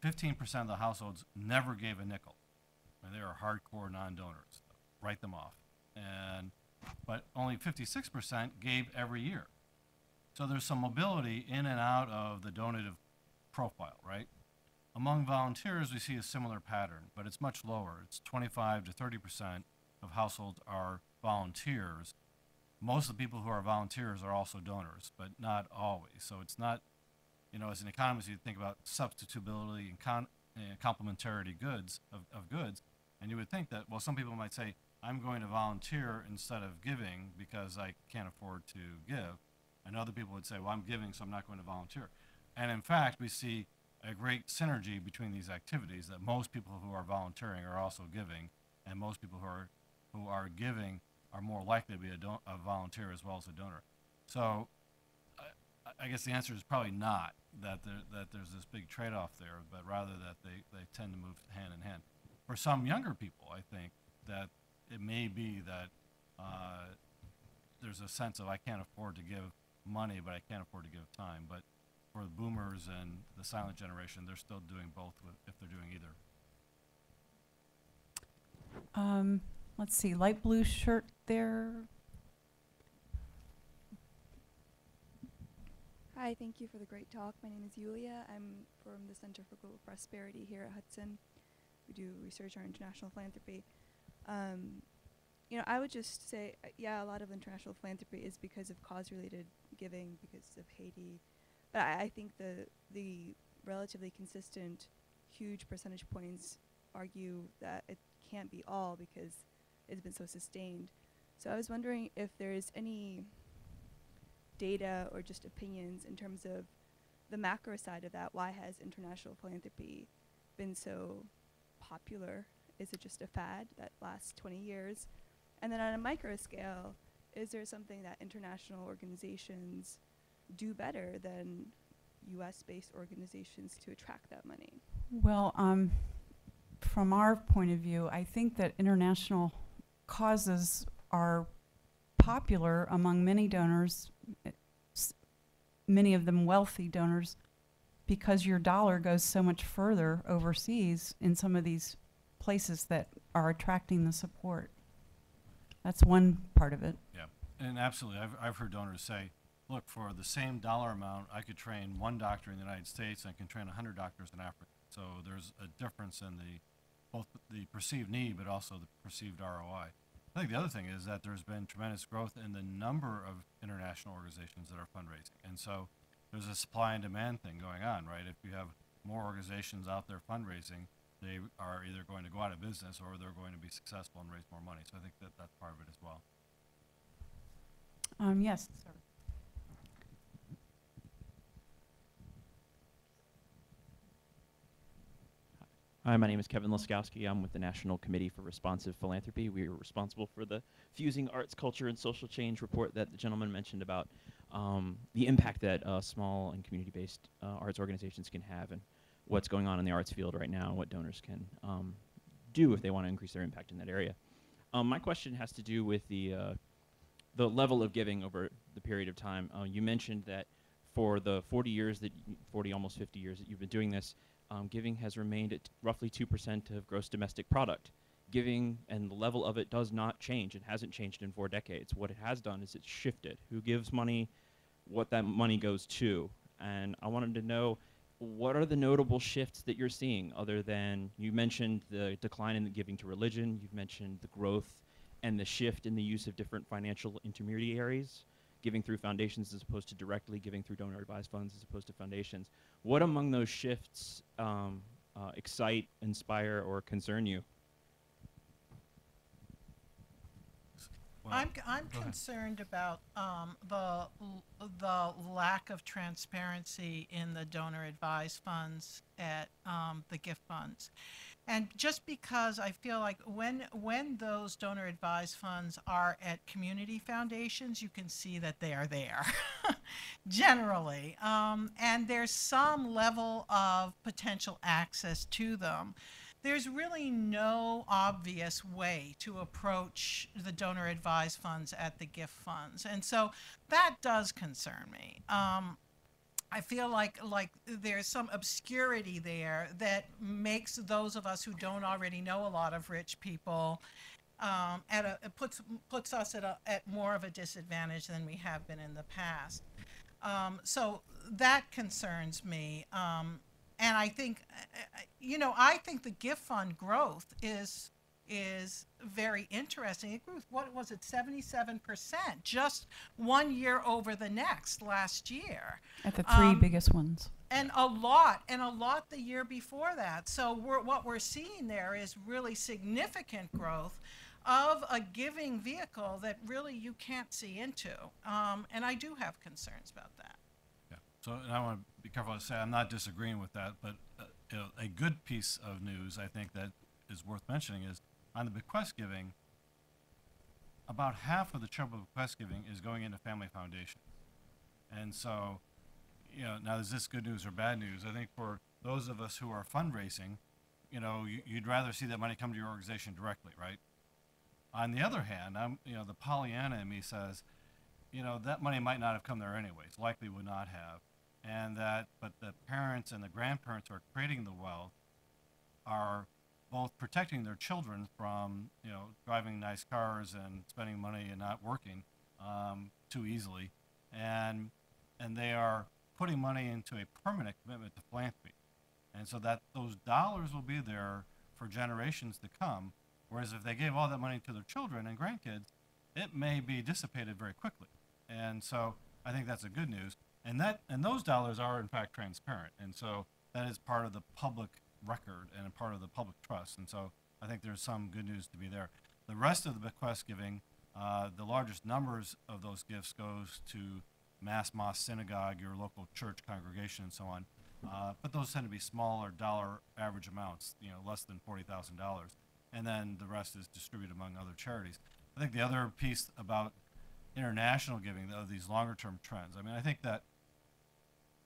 15% of the households never gave a nickel. And they are hardcore non-donors. Write them off. But only 56% gave every year. So there's some mobility in and out of the donative profile, right? Among volunteers, we see a similar pattern, but it's much lower. It's 25 to 30% of households are volunteers. Most of the people who are volunteers are also donors, but not always. So it's not, as an economist, you think about substitutability and complementarity of goods, and you would think that, well, some people might say, I'm going to volunteer instead of giving because I can't afford to give. And other people would say, well, I'm giving, so I'm not going to volunteer. And in fact, we see a great synergy between these activities, that most people who are volunteering are also giving, and most people who are giving are more likely to be a volunteer as well as a donor. So I guess the answer is probably not that there's this big trade-off there, but rather that they tend to move hand in hand. For some younger people, I think that it may be that there's a sense of I can't afford to give money, but I can't afford to give time. But for the boomers and the silent generation, they're still doing both if they're doing either. Let's see, light blue shirt there. Hi, thank you for the great talk. My name is Yulia. I'm from the Center for Global Prosperity here at Hudson. We do research on international philanthropy. I would just say, a lot of international philanthropy is because of cause-related giving, because of Haiti. But I think the relatively consistent, huge percentage points argue that it can't be all because it's been so sustained. So I was wondering if there is any data or just opinions in terms of the macro side of that? Why has international philanthropy been so popular? Is it just a fad that lasts 20 years? And then on a micro scale, is there something that international organizations do better than US-based organizations to attract that money? Well, from our point of view, I think that international causes are popular among many donors, many of them wealthy donors, because your dollar goes so much further overseas in some of these places that are attracting the support. That's one part of it. Yeah, and absolutely. I've heard donors say, look, for the same dollar amount, I could train one doctor in the United States and I can train 100 doctors in Africa. So there's a difference in both the perceived need, but also the perceived ROI. I think the other thing is that there's been tremendous growth in the number of international organizations that are fundraising. And so there's a supply and demand thing going on, right? If you have more organizations out there fundraising, they are either going to go out of business or they're going to be successful and raise more money. So I think that that's part of it as well. Yes, sir. Hi, my name is Kevin Laskowski. I'm with the National Committee for Responsive Philanthropy. We are responsible for the Fusing Arts, Culture, and Social Change report that the gentleman mentioned about the impact that small and community-based arts organizations can have and what's going on in the arts field right now and what donors can do if they want to increase their impact in that area. My question has to do with the level of giving over the period of time. You mentioned that for the 40 years that, 40, almost 50 years that you've been doing this, giving has remained at roughly 2% of gross domestic product. Giving and the level of it does not change. It hasn't changed in 4 decades. What it has done is it's shifted. Who gives money, what that money goes to. And I wanted to know, what are the notable shifts that you're seeing other than, you mentioned the decline in the giving to religion, you've mentioned the growth and the shift in the use of different financial intermediaries, giving through foundations as opposed to directly giving through donor advised funds as opposed to foundations. What among those shifts excite, inspire, or concern you? Well, I'm concerned about the lack of transparency in the donor advised funds at the gift funds. And just because I feel like when those donor advised funds are at community foundations, you can see that they are there, generally. And there's some level of potential access to them. There's really no obvious way to approach the donor advised funds at the gift funds. And so that does concern me. I feel like there's some obscurity there that makes those of us who don't already know a lot of rich people puts us at more of a disadvantage than we have been in the past. So that concerns me. And I think, I think the gift fund growth is very interesting. It grew, what was it, 77%, just 1 year over the next last year. At the 3 biggest ones. And a lot the year before that. So what we're seeing there is really significant growth of a giving vehicle that really you can't see into. And I do have concerns about that. Yeah. So and I want to be careful to say I'm not disagreeing with that, but a good piece of news I think that is worth mentioning is on the bequest giving, about half of the charitable bequest giving is going into family foundations. And so, now is this good news or bad news? I think for those of us who are fundraising, you'd rather see that money come to your organization directly, right? On the other hand, the Pollyanna in me says, that money might not have come there anyways, likely would not have. But the parents and the grandparents who are creating the wealth are both protecting their children from, driving nice cars and spending money and not working too easily. And they are putting money into a permanent commitment to philanthropy. And so that those dollars will be there for generations to come. Whereas if they gave all that money to their children and grandkids, it may be dissipated very quickly. And so I think that's a good news. And those dollars are in fact transparent. And so that is part of the public record and a part of the public trust. And so I think there's some good news to be there. The rest of the bequest giving, the largest numbers of those gifts goes to mass mosque, synagogue, your local church congregation, and so on. But those tend to be smaller dollar average amounts, less than $40,000, and then the rest is distributed among other charities. I think the other piece about international giving, though, these longer-term trends. I mean, I think that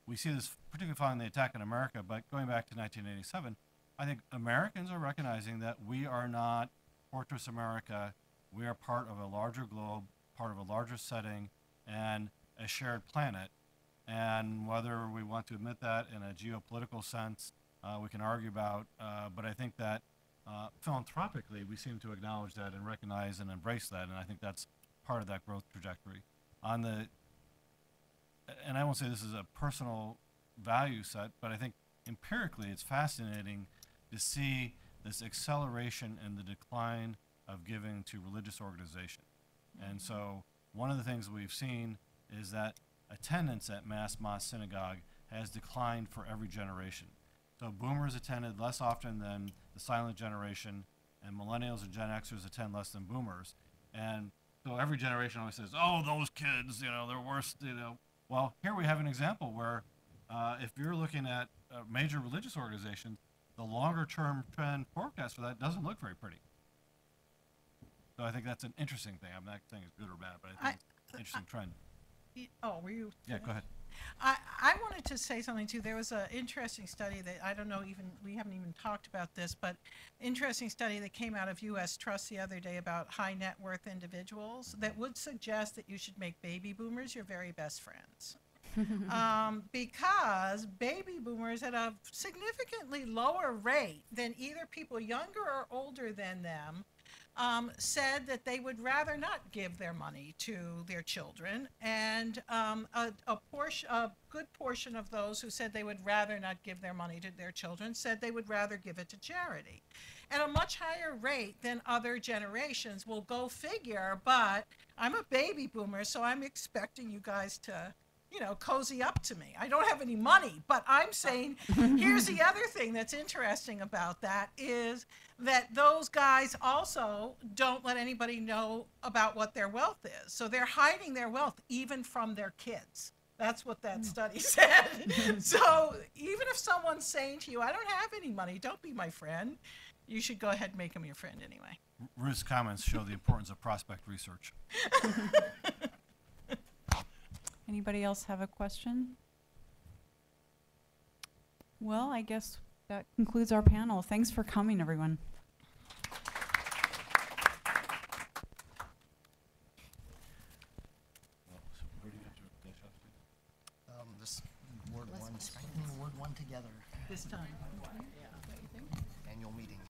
we see this particularly following the attack on America, but going back to 1987, I think Americans are recognizing that we are not Fortress America. We are part of a larger globe, part of a larger setting, and a shared planet. And whether we want to admit that in a geopolitical sense, we can argue about, but I think that philanthropically, we seem to acknowledge that and recognize and embrace that, and I think that's part of that growth trajectory. And I won't say this is a personal value set, but I think empirically it's fascinating to see this acceleration in the decline of giving to religious organizations. And so one of the things we've seen is that attendance at mass mosque synagogue has declined for every generation. So boomers attended less often than the silent generation, and millennials and Gen Xers attend less than boomers. And so every generation always says, oh, those kids, they're worse, Well, here we have an example where if you're looking at major religious organizations, the longer term trend forecast for that doesn't look very pretty. So I think that's an interesting thing. I'm not saying it's good or bad, but I think it's an interesting trend. Oh, were you? Yeah, go ahead. I wanted to say something too. There was an interesting study that I don't know, we haven't even talked about this, but interesting study that came out of U.S. Trust the other day about high net worth individuals that would suggest that you should make baby boomers your very best friends. Because baby boomers at a significantly lower rate than either people younger or older than them said that they would rather not give their money to their children, and a good portion of those who said they would rather not give their money to their children said they would rather give it to charity at a much higher rate than other generations. Will go figure, but I'm a baby boomer, so I'm expecting you guys to cozy up to me. I don't have any money, but I'm saying, here's the other thing that's interesting about that is that those guys also don't let anybody know about what their wealth is. So they're hiding their wealth even from their kids. That's what that study said. So even if someone's saying to you, I don't have any money, don't be my friend, you should go ahead and make them your friend anyway. Ruth's comments show the importance of prospect research. Anybody else have a question? Well, I guess that concludes our panel. Thanks for coming, everyone. This Ward 1 together. This time. Annual meeting.